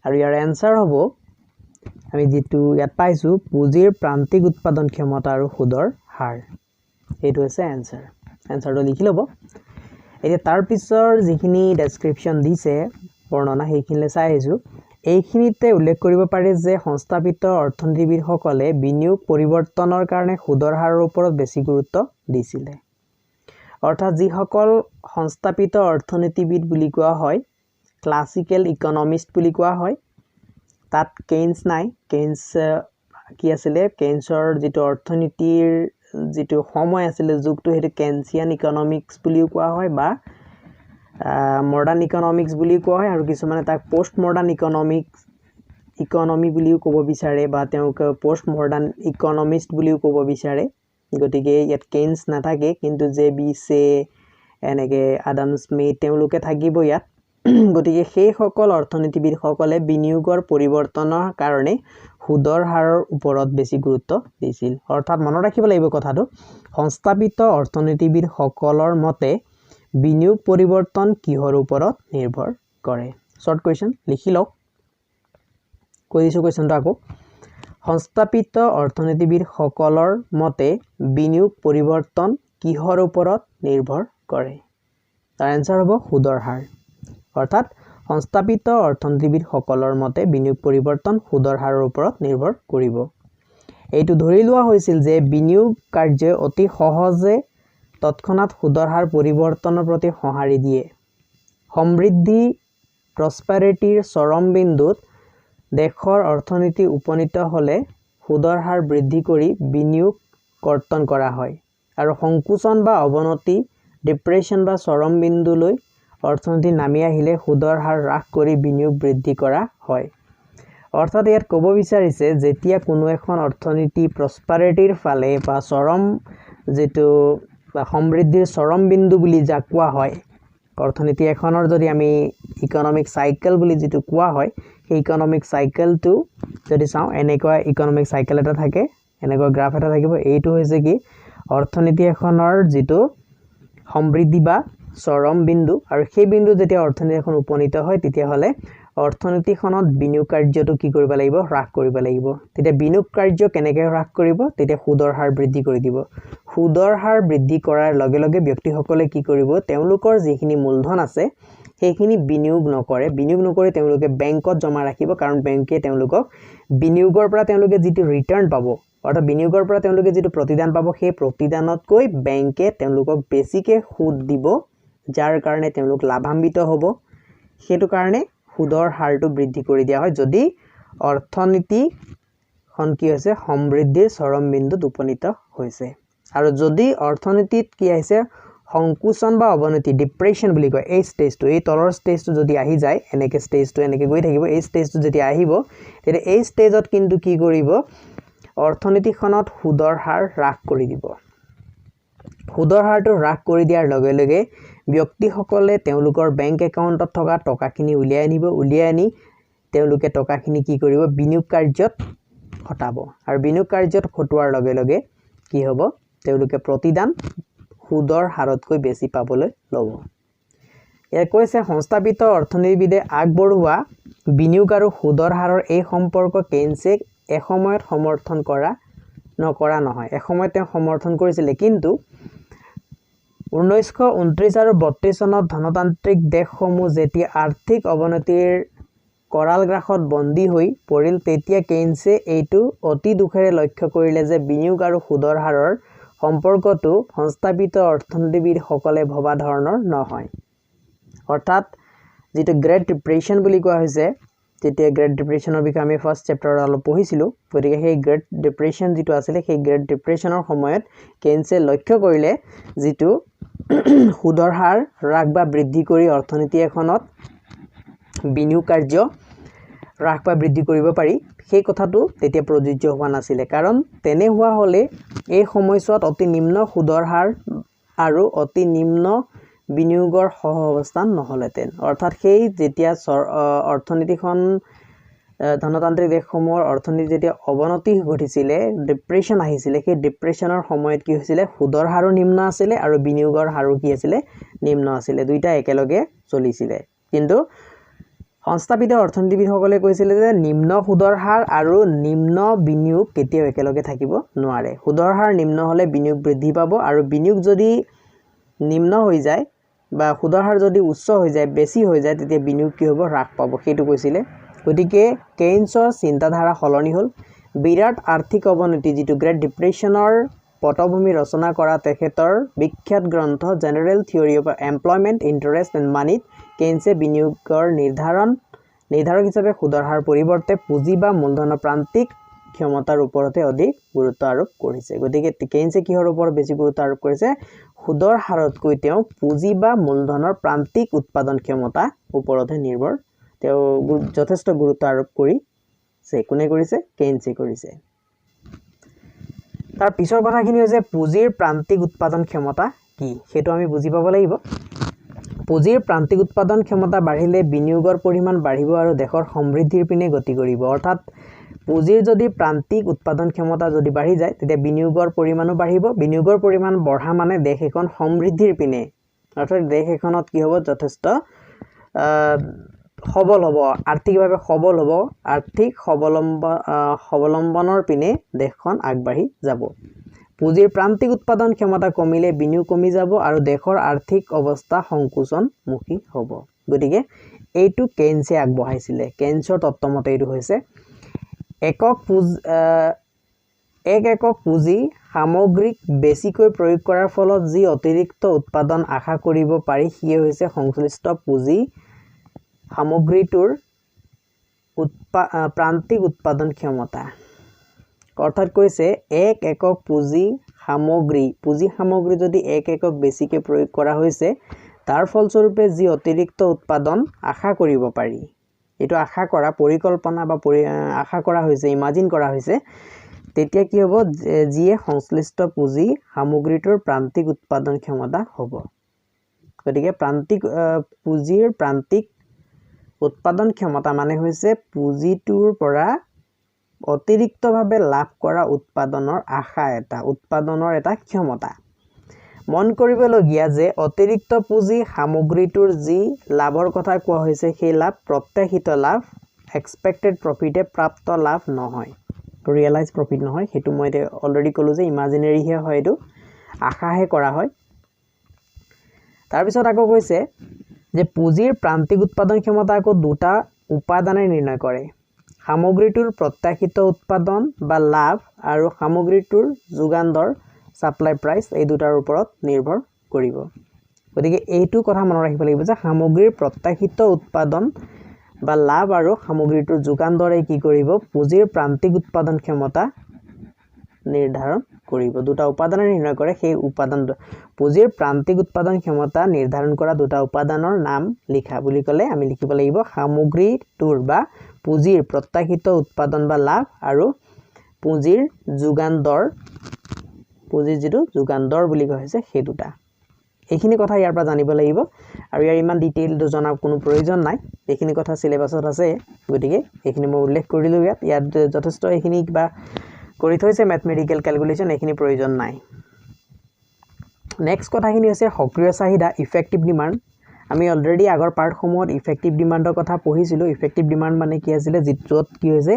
আৰু ইয়াৰ এনসাৰ হ'ব আমি যেটো ইয়াত পাইছো পুঁজিৰ প্ৰান্তিক উৎপাদন ক্ষমতা আৰু সুদৰ হাৰ এইটো হৈছে এনসাৰটো লিখি লব এতিয়া তাৰ পিছৰ যিখিনি ডেসক্ৰিপচন দিছে বৰ্ণনা সেইখিনিলে চাই আহিছো এইখিনিতে উল্লেখ কৰিব পাৰি যে সংস্থাপিত অৰ্থনীতিবিদসকলে বিনিয়োগ পৰিৱৰ্তনৰ কাৰণে সুদৰ হাৰৰ ওপৰত বেছি গুৰুত্ব দিছিলে অৰ্থাৎ যিসকল সংস্থাপিত অৰ্থনীতিবিদ বুলি কোৱা হয় ক্লাসিক্যাল ইকনমিস্ট বুলি কোৱা হয় তাত কেইনছ নাই কেইনছ কি আছিলে কেইনছৰ যেটো অৰ্থনীতিৰ যেটো সময় আছিলে যুগটো হেতু কেনছিয়ান ইকনমিক্স বুলিও কোৱা হয় বা মডাৰ্ন ইকনমিক্স বুলি কোৱা হয় আৰু কিছুমানে তাক পোষ্ট মডাৰ্ন ইকনমি বুলিও ক'ব বিচাৰে বা তেওঁক পোষ্ট মডাৰ্ন ইকনমিস্ট বুলিও ক'ব বিচাৰে গতিকে ইয়াত কেইনছ নাথাকে কিন্তু জেবিছে এনেকে আডাম স্মিথ তেওঁলোকে থাকিব ইয়াত গতিকে সেই সকল অৰ্থনীতিবিদ সকলে বিনিয়োগৰ পৰিৱৰ্তনৰ কাৰণে সুদৰ হাৰৰ ওপৰত বেছি গুৰুত্ব দিছিল অৰ্থাৎ মনত ৰাখিব লাগিব কথাটো সংস্থাপিত অৰ্থনীতিবিদ সকলৰ মতে বিনিয়োগ পৰিৱৰ্তন কিহৰ ওপৰত নিৰ্ভৰ কৰে শৰ্ট কোৱেশ্চন লিখি লওক কৈ দিছো কোৱেশ্চনটো আকৌ সংস্থাপিত অৰ্থনীতিবিদ সকলৰ মতে বিনিয়োগ পৰিৱৰ্তন কিহৰ ওপৰত নিৰ্ভৰ কৰে তাৰ এনসাৰ হ'ব সুদৰ হাৰ অৰ্থাৎ সংস্থাপিত অৰ্থনীতিবিদ সকলৰ মতে বিনিয়োগ পৰিৱৰ্তন সুদৰ হাৰৰ ওপৰত নিৰ্ভৰ কৰিব এইটো ধৰি লোৱা হৈছিল যে বিনিয়োগ কাৰ্য অতি সহজে তৎক্ষণাত সুদৰ হাৰ পৰিৱৰ্তনৰ প্ৰতি সঁহাৰি দিয়ে সমৃদ্ধি প্ৰসপেৰিটিৰ চৰম বিন্দুত দেশৰ অৰ্থনীতি উপনীত হলে সুদৰ হাৰ বৃদ্ধি কৰি বিনিয়োগ কৰ্তন কৰা হয় আৰু সংকোচন বা অৱনতি ডিপ্ৰেছন বা চৰম বিন্দুলৈ অৰ্থনীতি নামি আহিলে সুদৰ হাৰ হ্ৰাস কৰি বিনিয়োগ বৃদ্ধি কৰা হয় অৰ্থাৎ ইয়াত ক'ব বিচাৰিছে যেতিয়া কোনো এখন অৰ্থনীতি প্ৰস্পাৰিটিৰ ফালে বা চৰম যেটো সমৃদ্ধিৰ চৰম বিন্দু বুলি যাক কোৱা হয় অৰ্থনীতি এখনৰ যদি আমি ইকোনমিক সাইকেল বুলি যেটো কোৱা হয় সেই ইকোনমিক সাইকেলটো যদি চাও এনেকুৱা ইকোনমিক সাইকেল এটা থাকে এনেকুৱা গ্ৰাফ এটা থাকিব এইটো হৈছে কি অৰ্থনীতি এখনৰ যেটো সমৃদ্ধি বা চৰম বিন্দু আৰু সেই বিন্দু যেতিয়া অৰ্থনীতি এখন উপনীত হয় তেতিয়া হলে অৰ্থনীতিখনত বিনিয়োগ কাৰ্যটো কি কৰিব লাগিব হ্ৰাস কৰিব লাগিব তেতিয়া বিনিয়োগ কাৰ্য কেনেকৈ হ্ৰাস কৰিব তেতিয়া সুদৰ হাৰ বৃদ্ধি কৰি দিব সুদৰ হাৰ বৃদ্ধি কৰাৰ লগে লগে ব্যক্তিসকলে কি কৰিব তেওঁলোকৰ যিখিনি মূলধন আছে সেইখিনি বিনিয়োগ নকৰে তেওঁলোকে বেংকত জমা ৰাখিব কাৰণ বেংকে তেওঁলোকক বিনিয়োগৰ পৰা তেওঁলোকে যেটো ৰিটাৰ্ণ পাব অৰ্থাৎ বিনিয়োগৰ পৰা তেওঁলোকে যেটো প্ৰতিদান পাব সেই প্ৰতিদানতকৈ বেংকে তেওঁলোকক বেছিকে সুদ দিব যাৰ কাৰণে তেওঁলোক লাভান্বিত হ'ব হেতু কাৰণে সুদৰ হাৰটো বৃদ্ধি কৰি দিয়া হয় যদি অৰ্থনীতি খন কি হৈছে সমৃদ্ধিৰ চৰম বিন্দুত উপনীত হৈছে আৰু যদি অৰ্থনীতিত কি আহিছে সংকুচন বা অৱনতি ডিপ্ৰেছন বুলি কয় এই ষ্টেজটো এই তলৰ ষ্টেজটো যদি আহি যায় এনেকে ষ্টেজটো এনেকে গৈ থাকিব এই ষ্টেজটো যেতিয়া আহিব তেতিয়া এই ষ্টেজত কিন্তু কি কৰিব অৰ্থনীতিখনত সুদৰ হাৰ হ্ৰাস কৰি দিব সুদৰ হাৰটো হ্ৰাস কৰি দিয়াৰ লগে লগে ব্যক্তিসকলে তেওঁলোকৰ বেংক একাউণ্টত থকা টকাখিনি উলিয়াই আনি তেওঁলোকে টকাখিনি কি কৰিব বিনিয়োগ কাৰ্যত খটাব আৰু বিনিয়োগ কাৰ্যত খটোৱাৰ লগে লগে কি হ'ব তেওঁলোকে প্ৰতিদান সুদৰ হাৰতকৈ বেছি পাবলৈ ল'ব ইয়াৰ কৈছে সংস্থাপিত অৰ্থনীতিবিদে আগবঢ়োৱা বিনিয়োগ আৰু সুদৰ হাৰৰ এই সম্পৰ্ক কেইনছে এসময়ত সমৰ্থন নকৰা নহয় এসময়ত তেওঁ সমৰ্থন কৰিছিল কিন্তু 1929 আৰু 32 চনত ধনতান্ত্ৰিক দেশসমূহ যেতিয়া আৰ্থিক অৱনতিৰ কৰাল গ্ৰাসত বন্দী হৈ পৰিল তেতিয়া কেইনছে এইটো অতি দুখেৰে লক্ষ্য কৰিলে যে বিনিয়োগ আৰু সুদৰ হাৰৰ সম্পৰ্কটো সংস্থাপিত অৰ্থনীতিবিদসকলে ভবা ধৰণৰ নহয় অৰ্থাৎ যেটো গ্ৰেট ডিপ্ৰেছন বুলি কোৱা হৈছে যেতিয়া গ্ৰেট ডিপ্ৰেছনৰ বিষয়ে আমি ফাৰ্স্ট চেপ্টাৰত অলপ পঢ়িছিলো গতিকে সেই গ্ৰেট ডিপ্ৰেছন যেটো আছিল সেই গ্ৰেট ডিপ্ৰেছনৰ সময়ত কেইনছে লক্ষ্য কৰিলে যেটো সুদৰ হাৰ হ্ৰাস বা বৃদ্ধি কৰি অৰ্থনীতি এখনত বিনিয়োগ কাৰ্য হ্ৰাস বা বৃদ্ধি কৰিব পাৰি সেই কথাটো তেতিয়া প্ৰযোজ্য হোৱা নাছিল কাৰণ তেনে হোৱা হলে এই সময়ছোৱাত অতি নিম্ন সুদৰ হাৰ আৰু অতি নিম্ন বিনিয়োগৰ সহঅৱস্থান নহলতেন অৰ্থাৎ সেই যেতিয়া অৰ্থনীতিখন ধনতান্ত্ৰিক দেশসমূহৰ অৰ্থনীতি যেতিয়া অৱনতি ঘটিছিলে ডিপ্ৰেছন আহিছিলে সেই ডিপ্ৰেছনৰ সময়ত কি হৈছিলে সুদৰ হাৰো নিম্ন আছিল আৰু বিনিয়োগৰ হাৰো কি আছিল নিম্ন আছিল দুইটা একেলগে চলিছিল কিন্তু সংস্থাপিত অৰ্থনীতিবিদসকলে কৈছিল যে নিম্ন সুদৰ হাৰ আৰু নিম্ন বিনিয়োগ কেতিয়াও একেলগে থাকিব নোৱাৰে সুদৰ হাৰ নিম্ন হলে বিনিয়োগ বৃদ্ধি পাব আৰু বিনিয়োগ যদি নিম্ন হৈ যায় বা সুদৰ হাৰ যদি উচ্চ হৈ যায় বেছি হৈ যায় তেতিয়া বিনিয়োগ কি হ'ব হ্ৰাস পাব সেইটো কৈছিল গতিকে কেইনছৰ চিন্তাধাৰা সলনি হ'ল বিৰাট আৰ্থিক অৱনতি যেটো গ্ৰেট ডিপ্ৰেছনৰ পটভূমি ৰচনা কৰা তেখেতৰ বিখ্যাত গ্ৰন্থ general theory of employment interest and মানিত কেইনছে বিনিয়োগৰ নিৰ্ধাৰক হিচাপে সুদৰ হাৰ পৰিৱৰ্তে পুঁজি বা মূলধনৰ প্ৰান্তিক ক্ষমতাৰ ওপৰতে অধিক গুৰুত্ব আৰোপ কৰিছে গতিকে কেইনছে কিহৰ ওপৰত বেছি গুৰুত্ব আৰোপ কৰিছে সুদৰ হাৰতকৈ তেওঁ পুঁজি বা মূলধনৰ প্ৰান্তিক উৎপাদন ক্ষমতা ওপৰতে নিৰ্ভৰ তেওঁ যথেষ্ট গুৰুত্ব আৰোপ কৰিছে কোনে কৰিছে কেইনছে কৰিছে তাৰ পিছৰ কথাখিনি হৈছে পুঁজিৰ প্ৰান্তিক উৎপাদন ক্ষমতা কি সেইটো আমি বুজি পাব লাগিব পুঁজিৰ প্ৰান্তিক উৎপাদন ক্ষমতা বাঢ়িলে বিনিয়োগৰ পৰিমাণ বাঢ়িব আৰু দেশৰ সমৃদ্ধিৰ পিনে গতি কৰিব অৰ্থাৎ পুঁজিৰ যদি প্ৰান্তিক উৎপাদন ক্ষমতা যদি বাঢ়ি যায় তেতিয়া বিনিয়োগৰ পৰিমাণো বাঢ়িব বিনিয়োগৰ পৰিমাণ বঢ়া মানে দেশ এখন সমৃদ্ধিৰ পিনে অৰ্থাৎ দেশ এখনত কি হ'ব যথেষ্ট সবল হ'ব আৰ্থিকভাৱে সবল হ'ব আৰ্থিক সবলম্বনৰ পিনে দেশখন আগবাঢ়ি যাব পুঁজিৰ প্ৰান্তিক উৎপাদন ক্ষমতা কমিলে বিনিয়োগ কমি যাব আৰু দেশৰ আৰ্থিক অৱস্থা সংকোচনমুখী হ'ব গতিকে এইটো কেইনছে আগবঢ়াইছিলে কেইনছৰ তত্ত্বমতে এইটো হৈছে এক একক পুঁজি সামগ্ৰিক বেছিকৈ প্ৰয়োগ কৰাৰ ফলত যি অতিৰিক্ত উৎপাদন আশা কৰিব পাৰি সিয়ে হৈছে সংশ্লিষ্ট পুঁজি সামগ্ৰীটোৰ প্ৰান্তিক উৎপাদন ক্ষমতা অৰ্থাৎ কৈছে এক একক পুঁজি সামগ্ৰী যদি এক একক বেছিকে প্ৰয়োগ কৰা হৈছে তাৰ ফলস্বৰূপে যি অতিৰিক্ত উৎপাদন আশা কৰিব পাৰি এইটো আশা কৰা পৰিকল্পনা বা আশা কৰা হৈছে ইমাজিন কৰা হৈছে তেতিয়া কি হ'ব যিয়ে সংশ্লিষ্ট পুঁজি সামগ্ৰীটোৰ প্ৰান্তিক উৎপাদন ক্ষমতা হ'ব গতিকে প্ৰান্তিক পুঁজিৰ প্ৰান্তিক উৎপাদন ক্ষমতা মানে হৈছে পুঁজিটোৰ পৰা অতিৰিক্তভাৱে লাভ কৰা উৎপাদনৰ আশা উৎপাদনৰ এটা ক্ষমতা মন কৰিবলগীয়া যে অতিৰিক্ত পুঁজি সামগ্ৰীটোৰ যি লাভৰ কথা কোৱা হৈছে সেই লাভ প্ৰত্যাশিত লাভ এক্সপেক্টেড প্ৰফিটে প্ৰাপ্ত লাভ নহয় ৰিয়েলাইজ প্ৰফিট নহয় হেতু মই অলৰেডি ক'লো যে ইমাজিনাৰী হে হয় এটো আশাহে কৰা হয় তাৰ পিছত আকৌ কৈছে যে পুঁজিৰ প্ৰান্তিক উৎপাদন ক্ষমতা আকৌ দুটা উপাদানে নিৰ্ণয় কৰে সামগ্ৰীটোৰ প্ৰত্যাশিত উৎপাদন বা লাভ আৰু সামগ্ৰীটোৰ যোগান দৰ সাপ্লাই প্ৰাইস এই দুটাৰ ওপৰত নিৰ্ভৰ কৰিব গতিকে এইটো কথা মনত ৰাখিব লাগিব যে সামগ্ৰীৰ প্ৰত্যাশিত উৎপাদন বা লাভ আৰু সামগ্ৰীটোৰ যোগান দৰে কি কৰিব পুঁজিৰ প্ৰান্তিক উৎপাদন ক্ষমতা নিৰ্ধাৰণ কৰিব দুটা উপাদানে নিৰ্ণয় কৰে সেই উপাদান পুঁজিৰ প্ৰান্তিক উৎপাদন ক্ষমতা নিৰ্ধাৰণ কৰা দুটা উপাদানৰ নাম লিখা বুলি ক'লে আমি লিখিব লাগিব সামগ্ৰীটোৰ বা পুঁজিৰ প্ৰত্যাশিত উৎপাদন বা লাভ আৰু পুঁজিৰ যোগান দৰ পুঁজিৰ যেটো যোগান দৰ বুলি কোৱা হৈছে সেই দুটা এইখিনি কথা ইয়াৰ পৰা জানিব লাগিব আৰু ইয়াৰ ইমান ডিটেইল জনাৰ কোনো প্ৰয়োজন নাই এইখিনি কথা সিলেবাছত আছে গতিকে এইখিনি মই উল্লেখ কৰিলো ইয়াত যথেষ্ট এইখিনি কিবা কৰি থৈছে ম্যাথমেটিক্যাল ক্যালকুলেশন এইখিনি প্ৰয়োজন নাই নেক্সট কথাখিনি হৈছে সক্ৰিয় চাহিদা ইফেক্টিভ ডিমান্ড আমি অলৰেডি আগৰ পাৰ্ট সমূহত ইফেক্টিভ ডিমান্ডৰ কথা পঢ়িছিলো ইফেক্টিভ ডিমান্ড মানে কি আছিল য'ত কি হৈছে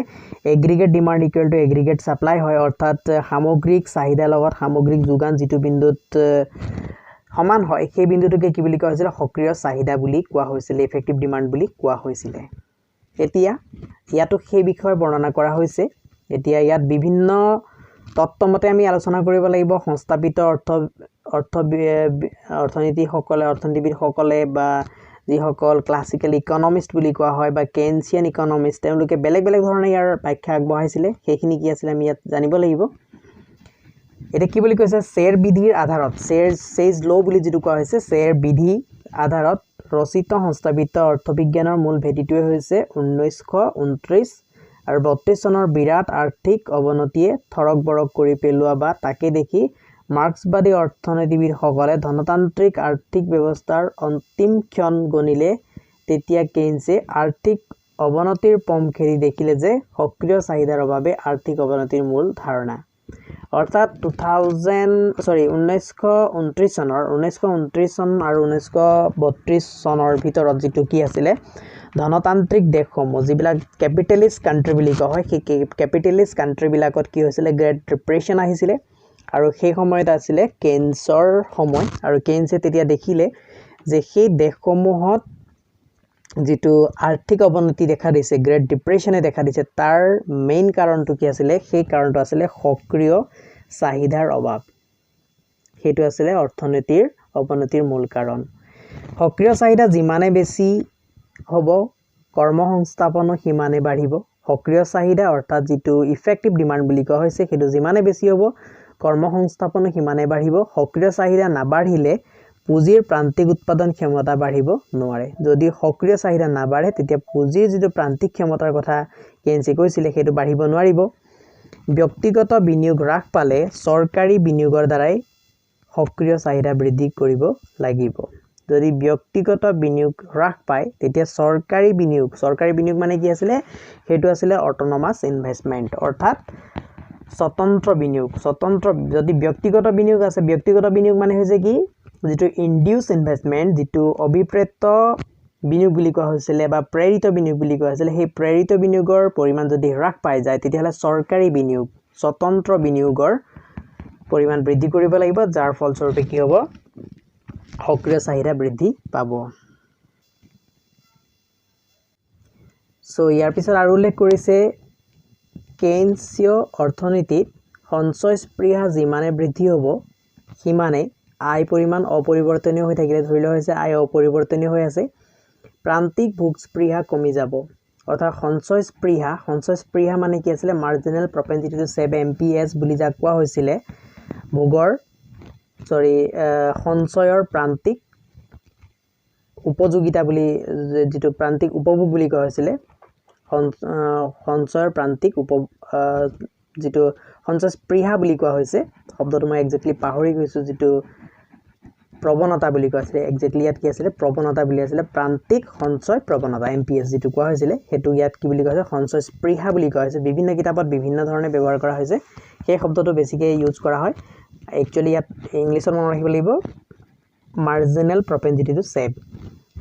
aggregate demand equal to aggregate supply হয় অৰ্থাৎ সামগ্ৰিক চাহিদা লগত সামগ্ৰিক যোগান যেটো বিন্দুত সমান হয় সেই বিন্দুটোকে কি বুলি কোৱা হৈছিল সক্ৰিয় চাহিদা বুলি কোৱা হৈছিল ইফেক্টিভ ডিমান্ড বুলি কোৱা হৈছিল এতিয়া ইয়াতো সেই বিষয় বৰ্ণনা কৰা হৈছে এতিয়া ইয়াত বিভিন্ন তত্ত্বমতে আমি আলোচনা কৰিব লাগিব সংস্থাপিত অৰ্থনীতিবিদ সকলে বা যি সকল ক্লাসিক্যাল ইকোনমিস্ট বুলি কোৱা হয় বা কেইনছিয়ান ইকোনমিস্ট তেওঁলোকে বেলেগ বেলেগ ধৰণে ইয়াৰ ব্যাখ্যা আগবঢ়াইছিলে সেইখিনি কি আছিল আমি ইয়াত জানিব লাগিব এটা কি বুলি কৈছে শ্বেয়াৰ বিধিৰ আধাৰত শ্বেয়াৰ ল বুলি যেটো কোৱা হৈছে শ্বেয়াৰ বিধি আধাৰত ৰচিত সংস্থাপিত অৰ্থবিজ্ঞানৰ মূল ভেটিটোৱে হৈছে 1929 আৰু 32 চনৰ বিৰাট আৰ্থিক অৱনতিয়ে থৰক বৰক কৰি পেলোৱা বা তাকে দেখি মাৰ্ক্সবাদী অৰ্থনীতিবিদসকলে ধনতান্ত্ৰিক আৰ্থিক ব্যৱস্থাৰ অন্তিম ক্ষণ গণিলে তেতিয়া কেইনছে আৰ্থিক অৱনতিৰ পমখেৰি দেখিলে যে সক্ৰিয় চাহিদাৰ বাবে আৰ্থিক অৱনতিৰ মূল ধাৰণা অৰ্থাৎ 1929 চনৰ 1929 চন আৰু 1932 চনৰ ভিতৰত যেটো কি আছিল ধনতান্ত্ৰিক দেশসমূহ যিবিলাক ক্যাপিটালিস্ট কান্ট্ৰি বুলি কোৱা হয় সেই ক্যাপিটালিস্ট কান্ট্ৰি বিলাকত কি হৈছিল গ্ৰেট ডিপ্ৰেছন আহিছিল আৰু সেই সময়ত আছিল কেইনছৰ সময় আৰু কেইনছে তেতিয়া দেখিলে যে সেই দেশসমূহত যেটো আৰ্থিক অৱনতি দেখা দিছে গ্ৰেট ডিপ্ৰেছনে দেখা দিছে তাৰ মেইন কাৰণটো কি আছিল সেই কাৰণটো আছিল সক্ৰিয় চাহিদাৰ অভাৱ হেতু আছিল অৰ্থনীতিৰ অৱনতিৰ মূল কাৰণ সক্ৰিয় চাহিদা যিমানে বেছি হ'ব কৰ্মসংস্থাপনো সিমানে বাঢ়িব সক্ৰিয় চাহিদা অৰ্থাৎ যেটো ইফেক্টিভ ডিমান্ড বুলি কোৱা হৈছে হেতু যিমানে বেছি হ'ব কৰ্মসংস্থাপনো সিমানে বাঢ়িব সক্ৰিয় চাহিদা নাবাঢ়িলে পুঁজিৰ প্ৰান্তিক উৎপাদন ক্ষমতা বাঢ়িব নোৱাৰে যদি সক্ৰিয় চাহিদা নাবাঢ়ে তেতিয়া পুঁজিৰ যেটো প্ৰান্তিক ক্ষমতাৰ কথা কেইনছে কৈছিল হেতু বাঢ়িব নোৱাৰিব ব্যক্তিগত বিনিয়োগ হ্ৰাস পালে চৰকাৰী বিনিয়োগৰ দ্বাৰাই সক্ৰিয় চাহিদা বৃদ্ধি কৰিব লাগিব যদি ব্যক্তিগত বিনিয়োগ হ্ৰাস পায় তেতিয়া চৰকাৰী বিনিয়োগ মানে কি আছিল হেতু আছিল অটোনমাস ইনভেষ্টমেন্ট অৰ্থাৎ স্বতন্ত্ৰ বিনিয়োগ যদি ব্যক্তিগত বিনিয়োগ আছে ব্যক্তিগত বিনিয়োগ মানে হৈছে কি যেটো ইনডিউস ইনভেষ্টমেন্ট যেটো অভিপ্ৰেত বিনিয়োগ বুলি কোৱা হৈছিল বা প্ৰেৰিত বিনিয়োগ বুলি কোৱা হৈছিল সেই প্ৰেৰিত বিনিয়োগৰ পৰিমাণ যদি হ্ৰাস পাই যায় তেতিয়া চৰকাৰী বিনিয়োগ স্বতন্ত্ৰ বিনিয়োগৰ পৰিমাণ বৃদ্ধি কৰিব লাগিব যাৰ ফলস্বৰূপে কি হ'ব সক্ৰিয় চাহিদা বৃদ্ধি পাব সো ইয়াৰ পিছত আৰু উল্লেখ কৰিছে কেইনছীয় অৰ্থনীতিত সঞ্চয় স্পৃহা যিমানে বৃদ্ধি হ'ব সিমানে আয় পৰিমাণ অপৰিৱৰ্তনীয় হৈ থাকিলে ধৰি লোৱা হৈছে আয় অপৰিৱৰ্তনীয় হৈ আছে প্ৰান্তিক ভোগ স্পৃহা কমি যাব অৰ্থাৎ সঞ্চয় স্পৃহা মানে কি আছিল মাৰ্জিনাল প্ৰপেনচিটি টু সেভ এমপিএছ বুলি যাক কোৱা হৈছিল সঞ্চয়ৰ প্ৰান্তিক উপযোগিতা বুলি যেটো প্ৰান্তিক উপভোগ বুলি কোৱা হৈছিল সঞ্চয়ৰ প্ৰান্তিক যেটো সঞ্চয় স্পৃহা বুলি কোৱা হৈছে শব্দটো মই এক্স্যাক্টলি পাহৰি গৈছো যেটো প্ৰবণতা বুলি কোৱা আছে এক্স্যাক্টলি ইয়াত কি আছে প্ৰবণতা বুলি আছে প্ৰান্তিক সঞ্চয় প্ৰবণতা এমপিএস যেটো কোৱা হৈছিল হেতু ইয়াত কি বুলি কোৱা আছে সঞ্চয় স্পৃহা বুলি কোৱা হৈছে বিভিন্ন কিতাপত বিভিন্ন ধৰণে ব্যৱহাৰ কৰা হৈছে সেই শব্দটো বেছিকৈ ইউজ কৰা হয় একচুয়ালি ইয়াত ইংলিশত মনত ৰাখিব লাগিব মাৰ্জিনাল প্ৰপেনচিটি টু সেভ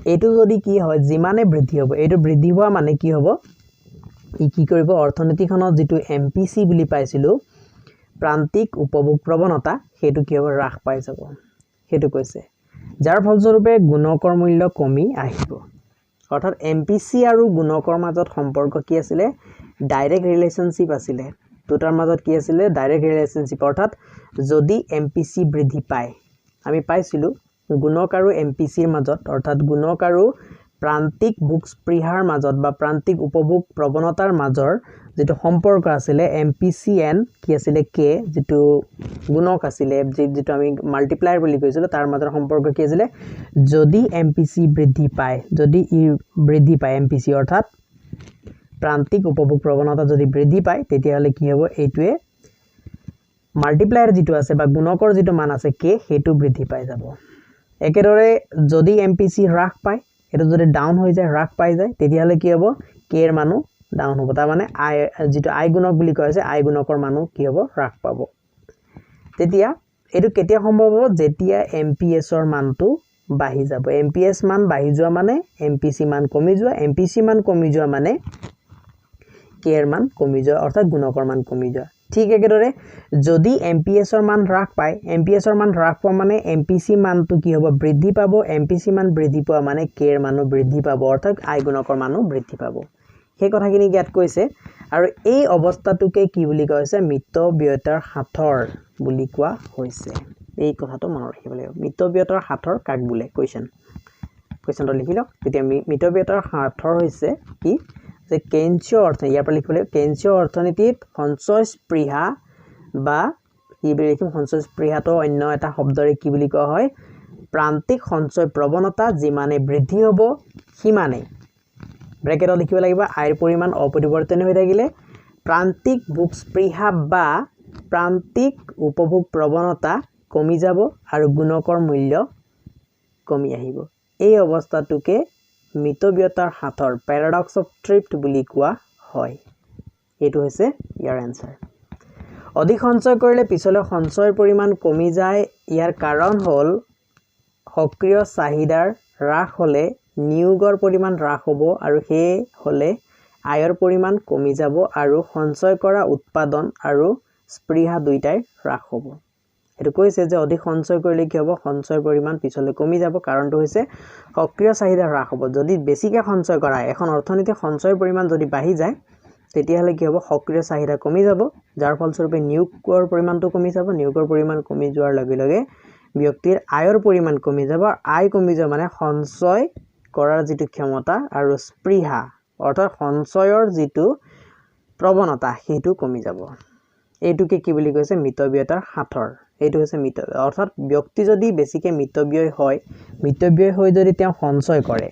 এটো যদি কি হয় যিমানে বৃদ্ধি হ'ব এটো বৃদ্ধি হোৱা মানে কি হ'ব ই কি কৰিব অৰ্থনীতিখনত যেটো এমপিসি বুলি পাইছিলো প্ৰান্তিক উপভোগ প্ৰবণতা হেতু কি হ'ব হ্ৰাস পাই যাব হেতু কৈছে যাৰ ফলস্বৰূপে গুণকৰ মূল্য কমি আহিব অৰ্থাৎ এমপিসি আৰু গুণকৰ মাজত সম্পৰ্ক কি আছিল ডাইৰেক্ট ৰিলেশনশিপ আছিল দুটাৰ মাজত কি আছিল ডাইৰেক্ট ৰিলেশনশিপ অৰ্থাৎ যদি এমপিসি বৃদ্ধি পায় আমি পাইছিলো গুণক আৰু এমপিসিৰ মাজত অৰ্থাৎ গুণক আৰু প্ৰান্তিক ভোগ স্পৃহাৰ মাজত বা প্ৰান্তিক উপভোগ প্ৰবণতাৰ মাজৰ যেটো সম্পৰ্ক আছিল এমপিসিএন কি আছিল কে যেটো গুণক আছিল যেটো আমি মাল্টিপ্লায়াৰ বুলি কৈছিলো তাৰ মাজৰ সম্পৰ্ক কি আছিল যদি এমপিসি বৃদ্ধি পায় যদি ই বৃদ্ধি পায় এমপিসি অৰ্থাৎ প্ৰান্তিক উপভোগ প্ৰবণতা যদি বৃদ্ধি পায় তেতিয়া হলে কি হ'ব এইটোৱে মাল্টিপ্লায়াৰ যেটো আছে বা গুণকৰ যেটো মান আছে কে হেতু বৃদ্ধি পাই যাব একেদৰে যদি এমপিসি হ্ৰাস পায় এটো যদি ডাউন হৈ যায় হ্ৰাস পাই যায় তেতিয়া হলে কি হ'ব কে এৰ মানো ডাউন হ'ব তাৰ মানে আই যেটো আই গুণক বুলি কয় আছে আই গুণকৰ মানো কি হ'ব হ্ৰাস পাব তেতিয়া এটো কেতিয়া সম্ভৱ হ'ব যেতিয়া এমপিএস ৰ মানটো বাঢ়ি যাব এমপিএস মান বাঢ়ি যোৱা মানে এমপিসি মান কমি যোৱা এমপিসি মান কমি যোৱা মানে কে এৰ মান কমি যোৱা অৰ্থাৎ গুণকৰ মান কমি যোৱা ঠিক একেদৰে যদি এমপিএস ৰ মান হ্ৰাস পায় এমপিএস ৰ মান হ্ৰাস পোৱা মানে এমপিসি মানটো কি হ'ব বৃদ্ধি পাব এমপিসি মান বৃদ্ধি পোৱা মানে কে এৰ মানো বৃদ্ধি পাব অৰ্থাৎ আই গুণকৰ মানো বৃদ্ধি পাব সেই কথাখিনি জ্ঞাত কৈছে আৰু এই অৱস্থাটোকে কি বুলি কোৱা হৈছে মিতব্যয়তাৰ হাতৰ বুলি কোৱা হৈছে এই কথাটো মনত ৰাখিব লাগিব মিতব্যয়তাৰ হাতৰ কাক বোলে কোৱেশ্চনটো লিখি লওক তেতিয়া মিতব্যয়তাৰ হাতৰ হৈছে কি যে কেঞ্চীয় অৰ্থনীতি ইয়াৰ পৰা লিখিব লাগিব কেঞ্চীয় অৰ্থনীতিত সঞ্চয় স্পৃহা বা কি বুলি লিখিম সঞ্চয় স্পৃহাটো অন্য এটা শব্দৰে কি বুলি কোৱা হয় প্ৰান্তিক সঞ্চয় প্ৰবণতা যিমানে বৃদ্ধি হ'ব সিমানে ব্ৰেকেটত লিখিব লাগিব আয়ৰ পৰিমাণ অপৰিৱৰ্তনীয় হৈ থাকিলে প্ৰান্তিক ভোগ স্পৃহা বা প্ৰান্তিক উপভোগ প্ৰবণতা কমি যাব আৰু গুণকৰ মূল্য কমি আহিব এই অৱস্থাটোকে মিতব্যয়তাৰ হাতৰ প্যাৰাডক্স অফ থ্ৰিফ্ট বুলি কোৱা হয় এটো হৈছে ইয়াৰ আনসাৰ অধিক সঞ্চয় কৰিলে পিছলৈ সঞ্চয়ৰ পৰিমাণ কমি যায় ইয়াৰ কাৰণ হ'ল সক্ৰিয় চাহিদাৰ হ্ৰাস হলে নিয়োগৰ পৰিমাণ হ্ৰাস হ'ব আৰু হে হলে আয়ৰ পৰিমাণ কমি যাব আৰু সঞ্চয় কৰা উৎপাদন আৰু স্পৃহা দুইটাই হ্ৰাস হ'ব এটো কৈছে যে অধিক সঞ্চয় কৰিলে কি হ'ব সঞ্চয়ৰ পৰিমাণ পিছলৈ কমি যাব কাৰণটো হৈছে সক্ৰিয় চাহিদা হ্ৰাস হ'ব যদি বেছিকৈ সঞ্চয় কৰা এখন অৰ্থনীতি সঞ্চয়ৰ পৰিমাণ যদি বাঢ়ি যায় তেতিয়া হলে কি হ'ব সক্ৰিয় চাহিদা কমি যাব যাৰ ফলস্বৰূপে নিয়োগৰ পৰিমাণটো কমি যাব নিয়োগৰ পৰিমাণ কমি যোৱাৰ লগে লগে ব্যক্তিৰ আয়ৰ পৰিমাণ কমি যাব আয় কমি যাব মানে সঞ্চয় কৰাৰ যেটো ক্ষমতা আৰু স্পৃহা অৰ্থাৎ সঞ্চয়ৰ যেটো প্ৰবণতা হেতু কমি যাব এইটোকে কি বুলি কৈছে মিতব্যয়তাৰ হাতৰ এইটো হৈছে মিতব্যয় অৰ্থাৎ ব্যক্তি যদি বেছিকৈ মিতব্যয় হৈ যদি তেওঁ সঞ্চয় কৰে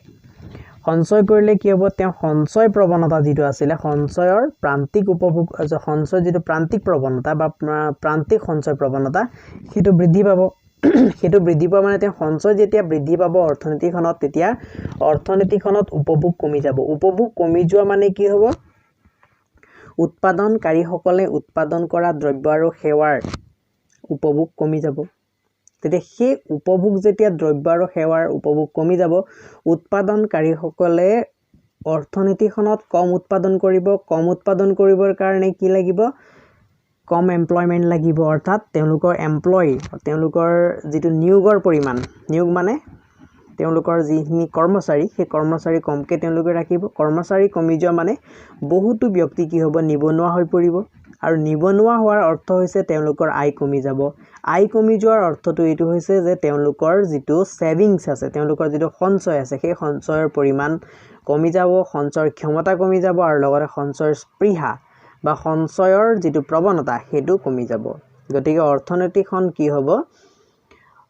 সঞ্চয় কৰিলে কি হ'ব তেওঁ সঞ্চয় প্ৰবণতা যেটো আছিল সঞ্চয়ৰ প্ৰান্তিক উপভোগ সঞ্চয় যেটো প্ৰান্তিক প্ৰবণতা বা প্ৰান্তিক সঞ্চয় প্ৰবণতা হেতু বৃদ্ধি পাব হেতু বৃদ্ধি পোৱা মানে তেওঁ সঞ্চয় যেতিয়া বৃদ্ধি পাব অৰ্থনীতিখনত তেতিয়া অৰ্থনীতিখনত উপভোগ কমি যাব উপভোগ কমি যোৱা মানে কি হ'ব উৎপাদনকাৰীসকলে উৎপাদন কৰা দ্ৰব্য আৰু সেৱাৰ উপভোগ কমি যাব তেতিয়া সেই উপভোগ যেতিয়া দ্ৰব্য আৰু সেৱাৰ উপভোগ কমি যাব উৎপাদনকাৰীসকলে অৰ্থনীতিখনত কম উৎপাদন কৰিবৰ কাৰণে কি লাগিব কম এমপ্লয়মেন্ট লাগিব অৰ্থাৎ তেওঁলোকৰ তেওঁলোকৰ যেটো নিয়োগৰ পৰিমাণ নিয়োগ মানে তেওঁলোকৰ যিখিনি কৰ্মচাৰী সেই কৰ্মচাৰী কমকে তেওঁলোকে ৰাখিব কৰ্মচাৰী কমি যোৱা মানে বহুতো ব্যক্তি কি হ'ব নিবনুৱা হৈ পৰিব আৰু নিবনুৱা হোৱাৰ অৰ্থ হৈছে তেওঁলোকৰ আয় কমি যাব আয় কমি যোৱাৰ অৰ্থটো এইটো হৈছে যে তেওঁলোকৰ যেটো সেভিংস আছে তেওঁলোকৰ যেটো সঞ্চয় আছে সেই সঞ্চয়ৰ পৰিমাণ কমি যাব সঞ্চয়ৰ ক্ষমতা কমি যাব আৰু লগতে সঞ্চয়ৰ স্পৃহা বা সঞ্চয়ৰ যেটো প্ৰবণতা হেতু কমি যাব গতিকে অৰ্থনীতিখন কি হ'ব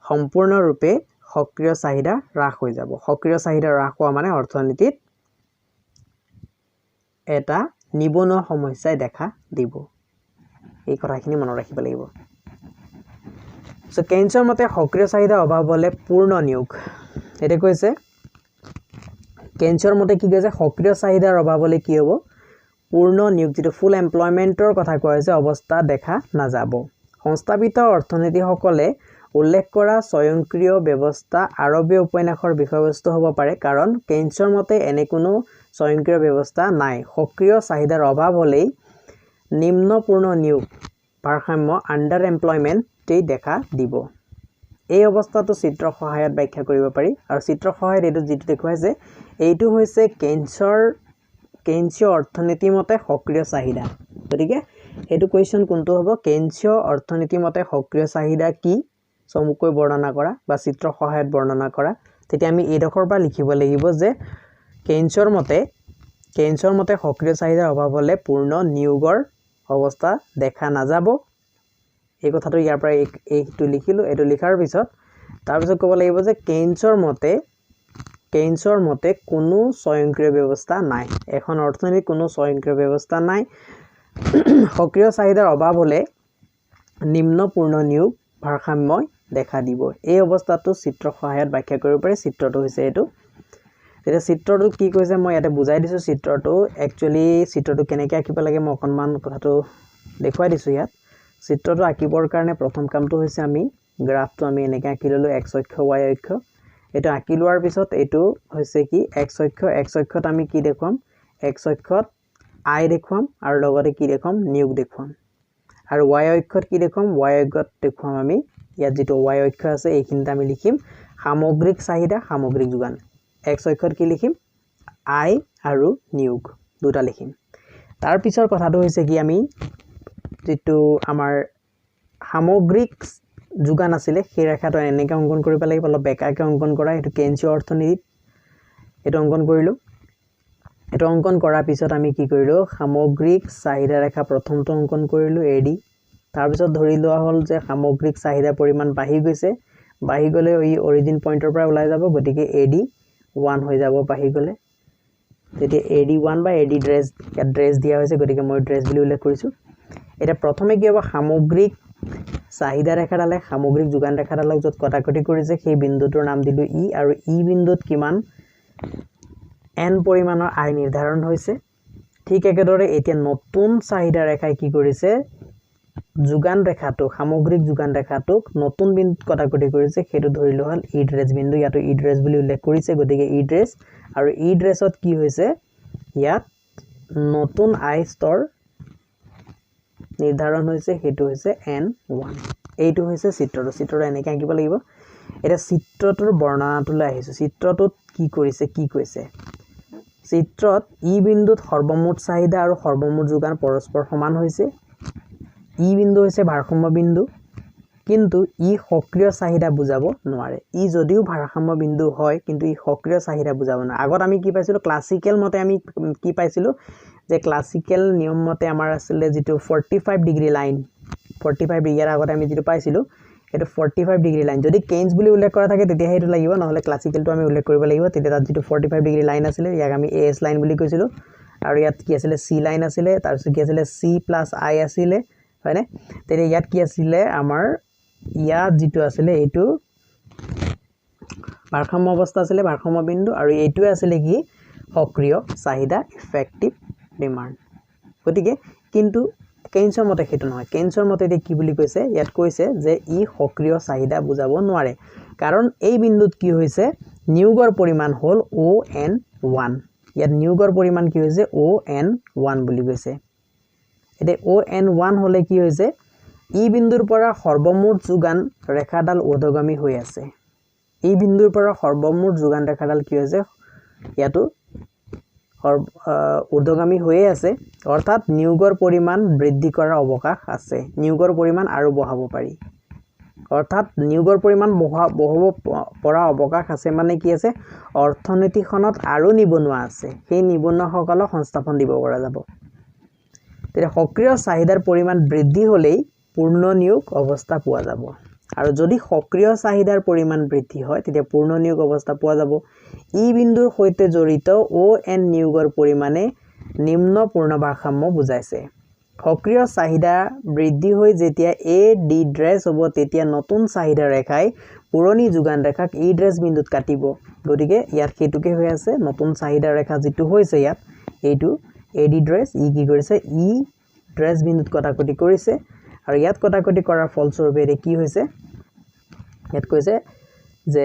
সম্পূৰ্ণৰূপে সক্ৰিয় চাহিদা হ্ৰাস হৈ যাব সক্ৰিয় চাহিদা হ্ৰাস হোৱা মানে অৰ্থনীতিত এটা নিবনুৱা সমস্যাই দেখা দিব এই কথাখিনি মনত ৰাখিব লাগিব সো কেইন্সৰ মতে সক্ৰিয় চাহিদা অভাৱ হলে পূৰ্ণ নিয়োগ এটা কৈছে কেইন্সৰ মতে কি কৈছে সক্ৰিয় চাহিদাৰ অভাৱ হলে কি হ'ব পূৰ্ণ নিয়োগ যেটো ফুল এমপ্লয়মেন্টৰ কথা কোৱা হৈছে অৱস্থা দেখা নাযাব সংস্থাপিত অৰ্থনীতিসকলে উল্লেখ কৰা স্বয়ংক্ৰিয় ব্যৱস্থা আৰবীয় উপন্যাসৰ বিষয়বস্তু হ'ব পাৰে কাৰণ কেইন্সৰ মতে এনে কোনো স্বয়ংক্ৰিয় ব্যৱস্থা নাই সক্ৰিয় চাহিদাৰ অভাৱ হলেই নিম্ন পূৰ্ণ নিয়োগ ভাৰসাম্য আন্ডাৰ এমপ্লয়মেন্টই দেখা দিব এই অৱস্থাটো চিত্ৰ সহায়ত ব্যাখ্যা কৰিব পাৰি আৰু চিত্ৰ সহায়ত এটো যেটো দেখুৱাইছে এইটো হৈছে কেইন্সীয় অৰ্থনীতি মতে সক্ৰিয় চাহিদা গতিকে এটো কোৱেশ্চন কোনটো হ'ব কেইন্সীয় অৰ্থনীতি মতে সক্ৰিয় চাহিদা কি সমুকৈ বৰ্ণনা কৰা বা চিত্ৰ সহায়ত বৰ্ণনা কৰা তেতিয়া আমি এইডখৰ পৰা লিখিব লাগিব যে কেইন্সৰ মতে সক্ৰিয় চাহিদাৰ অভাৱ হলে পূৰ্ণ নিয়োগৰ অৱস্থা দেখা নাযাব এই কথাটো ইয়াৰ পৰা এইটো লিখিলো এটো লিখাৰ পিছত তাৰ পিছত ক'ব লাগিব যে কেইন্সৰ মতে কোনো স্বয়ংক্ৰিয় ব্যৱস্থা নাই এখন অৰ্থনীতিত কোনো স্বয়ংক্ৰিয় ব্যৱস্থা নাই সক্ৰিয় চাহিদাৰ অভাৱ হলে নিম্ন পূৰ্ণ নিয়োগ ভাৰসাম্য দেখা দিব এই অৱস্থাটো চিত্ৰ সহায়ত ব্যাখ্যা কৰিব পাৰি চিত্ৰটো হৈছে এটো এটা চিত্ৰটো কি কৈছে মই ইয়াতে বুজাই দিছো চিত্ৰটো একচুয়ালি চিত্ৰটো কেনেকৈ আঁকিব লাগে মই অকনমান কথাটো দেখুৱাই দিছো ইয়াত চিত্ৰটো আঁকিবৰ কাৰণে প্ৰথম কামটো হৈছে আমি গ্ৰাফটো আমি এনেকৈ আঁকি ললো x অক্ষ y অক্ষ এটা আঁকি লোৱাৰ পিছত এটো হৈছে কি x অক্ষত আমি কি দেখুৱাম x অক্ষত I দেখুৱাম আৰু লগতে কি দেখুৱাম নিয়োগ দেখুৱাম আৰু y অক্ষত কি দেখুৱাম y অক্ষত দেখুৱাম আমি ইয়াত যেটো y অক্ষ আছে এইখিনিতে আমি লিখিম সামগ্ৰিক চাহিদা সামগ্ৰিক যোগান x অক্ষত কি লিখিম I আৰু নিয়োগ দুটা লিখিম তাৰ পিছৰ কথাটো হৈছে কি আমি যেটো আমাৰ সামগ্ৰিক যোগান আছিল সেই ৰেখাটো এনেকৈ অঙ্কন কৰিব লাগিব অলপ বেকাকে অঙ্কন কৰা এটো কেইন্সীয় অৰ্থনীতিত এটো অঙ্কন কৰিলো এটো অঙ্কন কৰাৰ পিছত আমি কি কৰিলো সামগ্ৰিক চাহিদা ৰেখা প্ৰথমটো অঙ্কন কৰিলো এডি তাৰ পিছত ধৰি লোৱা হল যে সামগ্ৰিক চাহিদা পৰিমাণ বাঢ়ি গৈছে বাঢ়ি গলে এই অৰিজিন পইণ্টৰ পৰা ওলাই যাব গতিকে এডি 1 হৈ যাব বাঢ়ি গলে তেতিয়া এডি 1 বা এডি ড্ৰেছ দিয়া হৈছে গতিকে মই ড্ৰেছ বুলি উল্লেখ কৰিছো এটা প্ৰথমে কি হ'ব সামগ্ৰিক চাহিদা ৰেখাডালে সামগ্ৰিক যোগান ৰেখাডালক যত কটাকটি কৰিছে সেই বিন্দুটোৰ নাম দিলো ই আৰু ই বিন্দুত কিমান n পৰিমাণৰ আই নিৰ্ধাৰণ হৈছে ঠিক একেদৰে এতিয়া নতুন চাহিদা ৰেখাই কি কৰিছে যোগান ৰেখাটো সামগ্ৰিক যোগান ৰেখাটোক নতুন বিন্দুত কটাকটি কৰিছে হেতু ধৰিলো হল ই ড্ৰেছ বিন্দু ইয়াতো ই ড্ৰেছ বুলি উল্লেখ কৰিছে গতিকে ই ড্ৰেছ আৰু ই ড্ৰেছত কি হৈছে ইয়াত নতুন আই স্তৰ নিৰ্ধাৰণ হৈছে হেতু হৈছে n1 এইটো হৈছে চিত্ৰটো এনেকৈ আঁকিব লাগিব এটা চিত্ৰটোৰ বৰ্ণনাটোলৈ আহিছো চিত্ৰটোত কি কৰিছে কি কৈছে চিত্ৰত ই বিন্দুত সৰ্বমুঠ চাহিদা আৰু সৰ্বমুঠ যোগান পৰস্পৰ সমান হৈছে ই বিন্দু হৈছে ভাৰসাম্য বিন্দু কিন্তু ই সক্ৰিয় চাহিদা বুজাব নোৱাৰে ই যদিও ভাৰসাম্য বিন্দু হয় কিন্তু ই সক্ৰিয় চাহিদা বুজাব নোৱাৰে আগত আমি কি পাইছিলো ক্লাসিক্যাল মতে আমি কি পাইছিলো যে ক্লাসিক্যাল নিয়ম মতে আমাৰ আছিল যেটো 45 ডিগ্ৰী লাইন 45 ডিগ্ৰীৰ আগত আমি যেটো পাইছিলো এটো 45 ডিগ্ৰী লাইন যদি কেইন্স বুলি উল্লেখ কৰা থাকে তেতিয়া হেতু লাগিব নহলে ক্লাসিক্যালটো আমি উল্লেখ কৰিব লাগিব তেতিয়া তাত যেটো 45 ডিগ্ৰী লাইন আছিল ইয়াক আমি এএস লাইন বুলি কৈছিলো আৰু ইয়াত কি আছিল সি লাইন আছিল তাৰ পিছত কি আছিল সি প্লাস আই আছিল হয়নে তেতিয়া ইয়াত কি আছিল আমাৰ ইয়াত যেটো আছিল এটো ভাৰসাম্য অৱস্থা আছিল ভাৰসাম্য বিন্দু আৰু এইটো আছিল কি সক্ৰিয় চাহিদা ইফেক্টিভ ডিমান্ড গতিকে কিন্তু কেইন্সৰ মতে হেতু নহয় কেইন্সৰ মতে কি বুলি কৈছে ইয়াত কৈছে যে ই সক্ৰিয় চাহিদা বুজাব নোৱাৰে কাৰণ এই বিন্দুত কি হৈছে নিয়োগৰ পৰিমাণ হল ON1 ইয়াত নিয়োগৰ পৰিমাণ কি হৈছে ON1 বুলি কৈছে এতে ON1 হলে কি হৈছে ই বিন্দুৰ পৰা সৰ্বমুঠ যোগান ৰেখাডাল ঊৰ্ধ্বগামী হৈ আছে এই বিন্দুৰ পৰা সৰ্বমুঠ যোগান ৰেখাডাল কি হৈছে ইয়াতো ঊৰ্ধ্বগামী হৈ আছে অৰ্থাৎ নিয়োগৰ পৰিমাণ বৃদ্ধি কৰাৰ অৱকাশ আছে নিয়োগৰ পৰিমাণ আৰু বঢ়াব পাৰি অৰ্থাৎ নিয়োগৰ পৰিমাণ বঢ়াব পৰা অৱকাশ আছে মানে কি আছে অৰ্থনীতিখনত আৰু নিবনুৱা আছে সেই নিবনুৱাসকলক সংস্থাপন দিব পৰা যাব তেতিয়া সক্ৰিয় চাহিদাৰ পৰিমাণ বৃদ্ধি হলেই পূৰ্ণ নিয়োগ অৱস্থা পোৱা যাব আৰু যদি সক্ৰিয় চাহিদাৰ পৰিমাণ বৃদ্ধি হয় তেতিয়া পূৰ্ণ নিয়োগ অৱস্থা পোৱা যাব ই বিন্দুৰ সৈতে জড়িত ON নিয়োগৰ পৰিমাণে নিম্ন পূৰ্ণ ভাৰসাম্য বুজাইছে সক্ৰিয় চাহিদা বৃদ্ধি হৈ যেতিয়া এ ডি ড্ৰেছ হ'ব তেতিয়া নতুন চাহিদা ৰেখাই পুৰণি যোগান ৰেখাক ই ড্ৰেছ বিন্দুত কাটিব গতিকে ইয়াত হেতুকে হৈ আছে নতুন চাহিদা ৰেখা যেটো হৈছে ইয়াত এইটো এ ডি ড্ৰেছ ই কি কৰিছে ই ড্ৰেছ বিন্দুত কটাকটি কৰিছে আৰু ইয়াত কটাকটি কৰাৰ ফলস্বৰূপে কি হৈছে ইয়াত কৈছে যে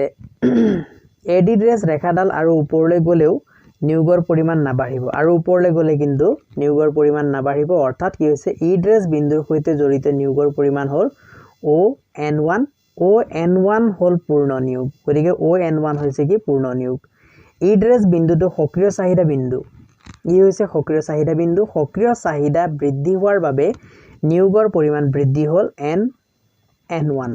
এ ডি ড্ৰেছ ৰেখাডাল আৰু ওপৰলৈ গলেও নিয়োগৰ পৰিমাণ নাবাঢ়িব আৰু ওপৰলৈ গলে কিন্তু নিয়োগৰ পৰিমাণ নাবাঢ়িব অৰ্থাৎ কি হৈছে ই ড্ৰেছ বিন্দুৰ সৈতে জড়িত নিয়োগৰ পৰিমাণ হ'ল ON1 হ'ল পূৰ্ণ নিয়োগ গতিকে ON1 হৈছে কি পূৰ্ণ নিয়োগ ই ড্ৰেছ বিন্দুটো সক্ৰিয় চাহিদা বিন্দু ই হৈছে সক্ৰিয় চাহিদা বিন্দু সক্ৰিয় চাহিদা বৃদ্ধি হোৱাৰ বাবে নিয়োগৰ পৰিমাণ বৃদ্ধি হ'ল N1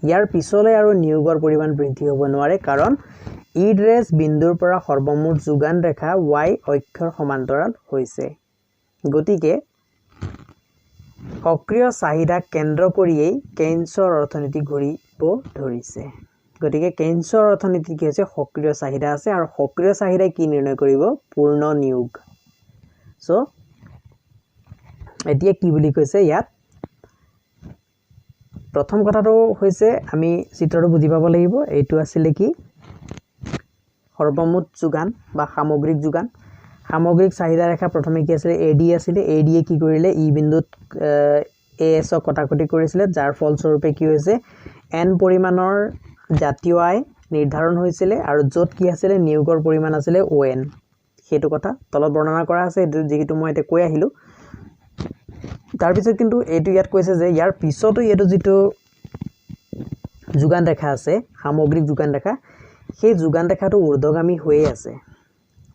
ইয়াৰ পিছলৈ আৰু নিয়োগৰ পৰিমাণ বৃদ্ধি হ'ব নোৱাৰে কাৰণ ই ড্ৰেছ বিন্দুৰ পৰা সৰ্বমুঠ যোগান ৰেখা y অক্ষৰ সমান্তৰাল হৈছে গতিকে সক্ৰিয় চাহিদা কেন্দ্ৰ কৰিয়েই কেইন্সৰ অৰ্থনীতি ঘূৰিব ধৰিছে গতিকে কেইন্সৰ অৰ্থনীতি কি হৈছে সক্ৰিয় চাহিদা আছে আৰু সক্ৰিয় চাহিদাই কি নিৰ্ণয় কৰিব পূৰ্ণ নিয়োগ সো এতিয়া কি বুলি কৈছে ইয়াত প্ৰথম কথাটো হৈছে আমি চিত্ৰটো বুজি পাব লাগিব এইটো আছিল কি সৰ্বমুঠ যোগান বা সামগ্ৰিক যোগান সামগ্ৰিক চাহিদা ৰেখা প্ৰথমে কি আছিল এডি আছিল এডিয়ে কি কৰিলে ই বিন্দুত এএস কটাকটি কৰিছিল যাৰ ফলস্বৰূপে কি হৈছে এন পৰিমাণৰ জাতীয় আয় নিৰ্ধাৰণ হৈছিল আৰু য'ত কি আছিল নিয়োগৰ পৰিমাণ আছিল ON হেতু কথা তলত বৰ্ণনা কৰা আছে যেটো মই এতিয়া কৈ আহিলো তাৰ পিছত কিন্তু এইটো ইয়াত কৈছে যে ইয়াৰ পিছতো এটো যেটো যোগান ৰেখা আছে সামগ্ৰিক যোগান ৰেখা সেই যোগান ৰেখাটো ঊৰ্ধ্বগামী হৈয়ে আছে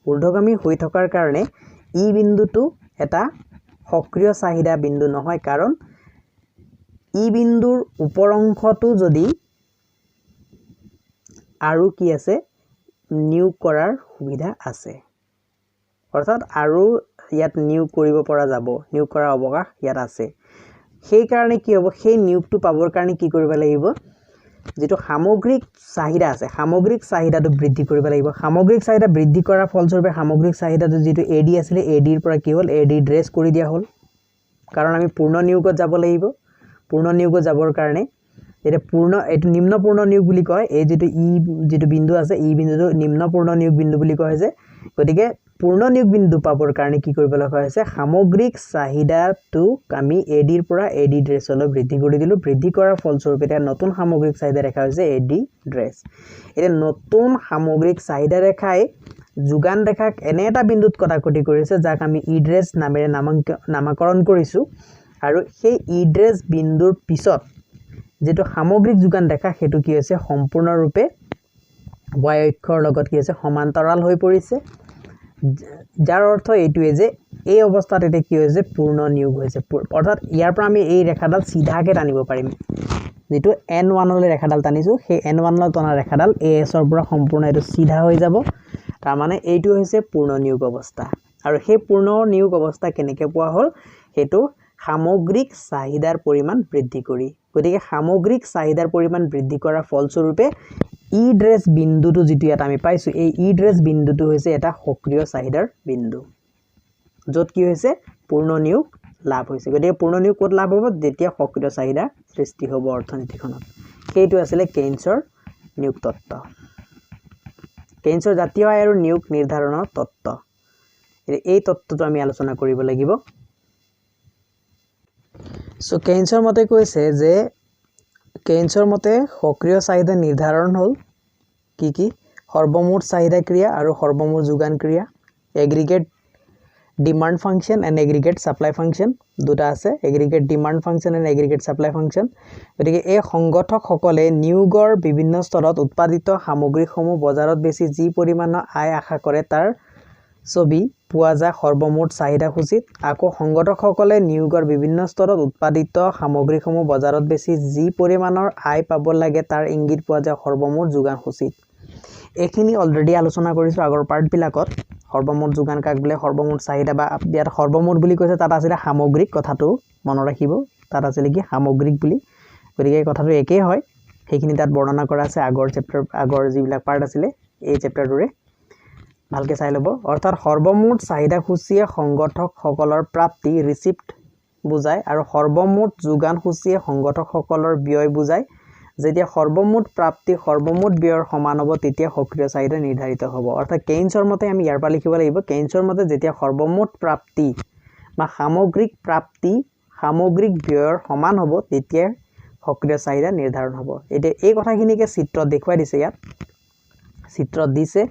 ঊৰ্ধ্বগামী হৈ থকাৰ কাৰণে ই বিন্দুটো এটা সক্ৰিয় চাহিদা বিন্দু নহয় কাৰণ ই বিন্দুৰ ওপৰ অংশটো যদি আৰু কি আছে নিয়োগ কৰাৰ সুবিধা আছে অৰ্থাৎ আৰু ইয়াত নিয়োগ কৰিব পৰা যাব নিয়োগ কৰাৰ অৱকাশ ইয়াত আছে সেই কাৰণে কি হ'ব সেই নিয়োগটো পাবৰ কাৰণে কি কৰিব লাগিব যেটো সামগ্ৰিক চাহিদা আছে সামগ্ৰিক চাহিদাটো বৃদ্ধি কৰিব লাগিব সামগ্ৰিক চাহিদা বৃদ্ধি কৰাৰ ফলস্বৰূপে সামগ্ৰিক চাহিদাটো যেটো এডি আছিল এডিৰ পৰা কি হ'ল এডি ড্ৰেছ কৰি দিয়া হ'ল কাৰণ আমি পূৰ্ণ নিয়োগত যাব লাগিব পূৰ্ণ নিয়োগত যাবৰ কাৰণে এটা পূৰ্ণ এটো নিম্ন পূৰ্ণ নিয়োগ বুলি কয় এই যেটো বিন্দু আছে ই বিন্দুটো নিম্ন পূৰ্ণ নিয়োগ বিন্দু বুলি কয় যে গতিকে পূৰ্ণ নিয়োগ বিন্দু পাবৰ কাৰণে কি কৰিব লগা হৈছে সামগ্ৰিক চাহিদাটো আমি এডিৰ পৰা এডি ড্ৰেছলৈ বৃদ্ধি কৰি দিলো বৃদ্ধি কৰাৰ ফলস্বৰূপে এটা নতুন সামগ্ৰিক চাহিদা ৰেখা হৈছে এডি ড্ৰেছ এটা নতুন সামগ্ৰিক চাহিদা ৰেখাই যোগান ৰেখাক এনে এটা বিন্দুত কটাকটি কৰিছে যাক আমি ই ড্ৰেছ নামেৰে নামকৰণ কৰিছো আৰু সেই ই ড্ৰেছ বিন্দুৰ পিছত যেটো সামগ্ৰিক যোগান ৰেখা হেতু কি হৈছে সম্পূৰ্ণৰূপে y অক্ষৰ লগত কি হৈছে সমান্তৰাল হৈ পৰিছে যাৰ অৰ্থ এইটোৱে যে এই অৱস্থাত এটা কি হৈছে পূৰ্ণ নিয়োগ হৈছে অৰ্থাৎ ইয়াৰ পৰা আমি এই ৰেখাডাল সিধাকে টানিব পাৰিম যেটো N1 লৈ ৰেখাডাল টানিছো সেই N1 লৈ টনা ৰেখাডাল AS ৰ পৰা সম্পূৰ্ণ এটো সিধা হৈ যাব তাৰ মানে এইটো হৈছে পূৰ্ণ নিয়োগ অৱস্থা আৰু সেই পূৰ্ণ নিয়োগ অৱস্থা কেনেকৈ পোৱা হ'ল হেতু সামগ্ৰিক চাহিদাৰ পৰিমাণ বৃদ্ধি কৰি গতিকে সামগ্ৰিক চাহিদাৰ পৰিমাণ বৃদ্ধি কৰাৰ ফলস্বৰূপে ই ড্ৰেছ বিন্দুটো যেটো ইয়াত আমি পাইছো এই ই ড্ৰেছ বিন্দুটো হৈছে এটা সক্ৰিয় চাহিদাৰ বিন্দু য'ত কি হৈছে পূৰ্ণ নিয়োগ লাভ হৈছে গতিকে পূৰ্ণ নিয়োগ ক'ত লাভ হ'ব যেতিয়া সক্ৰিয় চাহিদা সৃষ্টি হ'ব অৰ্থনীতিখনত সেইটো আছিল কেইন্সৰ নিয়োগ তত্ত্ব কেইন্সৰ জাতীয় আয় আৰু নিয়োগ নিৰ্ধাৰণৰ তত্ত্ব এই তত্ত্বটো আমি আলোচনা কৰিব লাগিব সো কেইন্সৰ মতে কৈছে যে কেইন্সৰ মতে সক্ৰিয় চাহিদা নিৰ্ধাৰণ হ'ল কি সৰ্বমুঠ চাহিদা ক্ৰিয়া আৰু সৰ্বমুঠ যোগান ক্ৰিয়া aggregate demand function and aggregate supply function দুটা আছে aggregate demand function and aggregate supply function গতিকে এই সংগঠকসকলে নিয়োগৰ বিভিন্ন স্তৰত উৎপাদিত সামগ্ৰীসমূহ বজাৰত বেছি যি পৰিমাণৰ আয় আশা কৰে তাৰ ছবি পোৱা যায় সৰ্বমুঠ চাহিদা সূচীত আকৌ সংগঠকসকলে নিয়োগৰ বিভিন্ন স্তৰত উৎপাদিত সামগ্ৰীসমূহ বজাৰত বেছি যি পৰিমাণৰ আয় পাব লাগে তাৰ ইংগিত পোৱা যায় সৰ্বমুঠ যোগান সূচীত এখিনি অলৰেডি আলোচনা কৰিছো আগৰ পাৰ্ট বিলাকত সৰ্বমুঠ যোগান কাক বোলে সৰ্বমুঠ চাহিদা বা ইয়াত সৰ্বমুঠ বুলি কৈছে তাত আছিল সামগ্ৰিক কথাটো মনত ৰাখিব তাত আছিল কি সামগ্ৰিক বুলি গতিকে কথাটো একেই হয় সেইখিনি তাত বৰ্ণনা কৰা আছে আগৰ চেপ্টাৰ আগৰ যিবিলাক পাৰ্ট আছিল এই চেপ্টাৰটোৰে ভালকৈ চাই ল'ব অৰ্থাৎ সৰ্বমুঠ চাহিদাসূচীয়ে সংগঠকসকলৰ প্ৰাপ্তি ৰিচিপ্ট বুজায় আৰু সৰ্বমুঠ যোগানসূচীয়ে সংগঠকসকলৰ ব্যয় বুজায় যেতিয়া সৰ্বমুঠ প্ৰাপ্তি সৰ্বমুঠ ব্যয়ৰ সমান হ'ব তেতিয়া সক্ৰিয় চাহিদা নিৰ্ধাৰিত হ'ব অৰ্থাৎ কেইনছৰ মতে আমি ইয়াৰ পৰা লিখিব লাগিব কেইনছৰ মতে যেতিয়া সৰ্বমুঠ প্ৰাপ্তি বা সামগ্ৰিক প্ৰাপ্তি সামগ্ৰিক ব্যয়ৰ সমান হ'ব তেতিয়া সক্ৰিয় চাহিদা নিৰ্ধাৰণ হ'ব এতিয়া এই কথাখিনিকে চিত্ৰত দেখুৱাই দিছে ইয়াত চিত্ৰত দিছে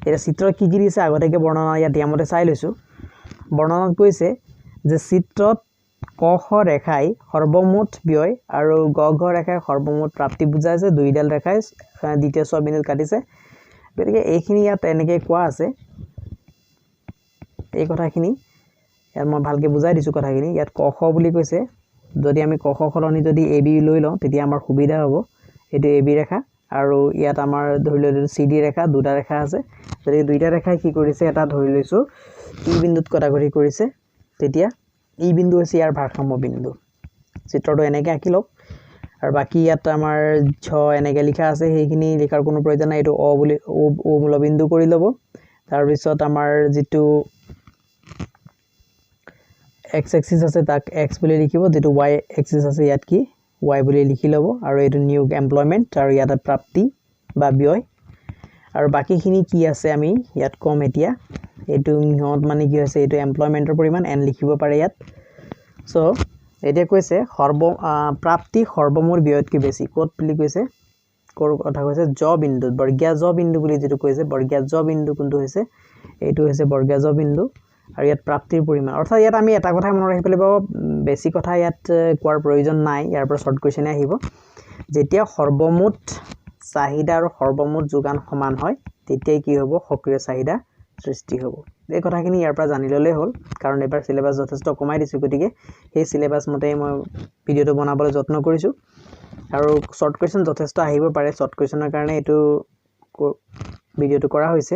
এটা চিত্ৰত কি দিছে আগতেকে বৰ্ণনা ইয়াত দিয়ামতে চাই লৈছো বৰ্ণনাত কৈছে যে চিত্ৰত ক খ ৰেখাই সৰ্বমুঠ ব্যয় আৰু গ ঘ ৰেখাই সৰ্বমুঠ প্ৰাপ্তি বুজাইছে দুইডাল ৰেখাই দ্বিতীয় ছবিনত কাটিছে গতিকে এইখিনি ইয়াত এনেকৈ কোৱা আছে এই কথাখিনি ইয়াত মই ভালকৈ বুজাই দিছোঁ কথাখিনি ইয়াত ক খ বুলি কৈছে যদি আমি ক খ সলনি যদি এ বি লৈ লওঁ তেতিয়া আমাৰ সুবিধা হ'ব এইটো এ বি ৰেখা আৰু ইয়াত আমাৰ ধৰি লৈছোঁ চি ডি ৰেখা দুটা ৰেখা আছে যদি দুইটা ৰেখাই কি কৰিছে এটা ধৰি লৈছোঁ ই বিন্দুত কটাকটি কৰিছে তেতিয়া ই বিন্দু হৈছে ইয়াৰ ভাৰসাম্য বিন্দু চিত্ৰটো এনেকৈ আঁকি লওক আৰু বাকী ইয়াত আমাৰ ছ এনেকৈ লিখা আছে সেইখিনি লিখাৰ কোনো প্ৰয়োজন নাই এইটো অ বুলি অ মূলবিন্দু কৰি ল'ব তাৰপিছত আমাৰ যিটো এক্স এক্সিছ আছে তাক এক্স বুলি লিখিব যেটো ওয়াই এক্সিছ আছে ইয়াত কি ওয়াই বুলি লিখি ল'ব আৰু এইটো নিয়োগ এমপ্লয়মেন্ট আৰু ইয়াত প্ৰাপ্তি বা ব্যয় আৰু বাকিখিনি কি আছে আমি ইয়াত কম এতিয়া এইটো নিয়ত মানে কি হৈছে এইটো এমপ্লয়মেন্টৰ পৰিমাণ এন লিখিব পাৰে ইয়াত সো এতিয়া কৈছে প্ৰাপ্তি সৰ্বমুঠ ব্যয়তকৈ বেছি ক'ত বুলি কৈছে কোৰ কথা কৈছে জ বিন্দুত বৰ্গীয় জ বিন্দু বুলি যেটো কৈছে বৰ্গীয় জ বিন্দু কোনটো হৈছে এইটো হৈছে বৰ্গীয় জ বিন্দু আৰু ইয়াত প্ৰাপ্তিৰ পৰিমাণ অৰ্থাৎ ইয়াত আমি এটা কথা মনত ৰাখিব লাগিব বেছি কথা ইয়াত কোৱাৰ প্ৰয়োজন নাই ইয়াৰ পৰা শৰ্ট কোৱেশ্চনে আহিব যেতিয়া সৰ্বমুঠ চাহিদা আৰু সৰ্বমুঠ যোগান সমান হয় তেতিয়া কি হ'ব সক্ৰিয় চাহিদা সৃষ্টি হ'ব এই কথাখিনি ইয়াৰ পৰা জানি ললে হ'ল কাৰণ এবাৰ সিলেবাস যথেষ্ট কমাই দিছো গতিকে সেই সিলেবাস মতে মই ভিডিওটো বনাবলৈ যত্ন কৰিছো আৰু শৰ্ট কোৱেশ্চন যথেষ্ট আহিব পাৰে শৰ্ট কোৱেশ্চনৰ কাৰণে এটো ভিডিওটো কৰা হৈছে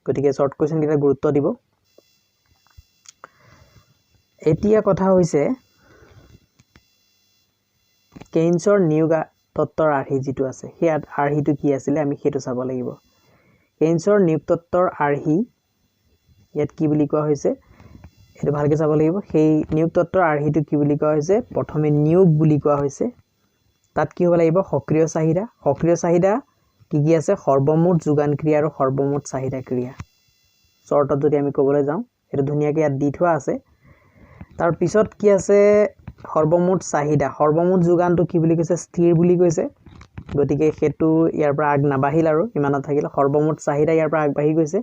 গতিকে শৰ্ট কোৱেশ্চন কিটা গুৰুত্ব দিব এতিয়া কথা হৈছে কেইনছৰ নিয়োগ তত্ত্বৰ আৰ্হি যিটো আছে সেই আৰ্হিটো কি আছিল আমি সেইটো চাব লাগিব কেইনছৰ নিয়োগ তত্ত্বৰ আৰ্হি ইয়াত কি বুলি কোৱা হৈছে এটো ভালকৈ চাব লাগিব সেই নিয়োগ তত্ত্বৰ আৰ্হিটো কি বুলি কোৱা হৈছে প্ৰথমে নিয়োগ বুলি কোৱা হৈছে তাত কি হ'ব লাগিব সক্ৰিয় চাহিদা কি আছে সৰ্বমুঠ যোগান ক্ৰিয়া আৰু সৰ্বমুঠ চাহিদা ক্ৰিয়া শৰ্টত যদি আমি ক'বলৈ যাওঁ এটো ধুনিয়াকৈ ইয়াত দি থোৱা আছে তাৰ পিছত কি আছে সৰ্বমুঠ চাহিদা সৰ্বমুঠ যোগানটো কি বুলি কৈছে স্থিৰ বুলি কৈছে গতিকে হেতু ইয়াৰ পৰা আগ নাবাহিল আৰু ইমানত থাকিল সৰ্বমুঠ চাহিদা ইয়াৰ পৰা আগবাঢ়ি গৈছে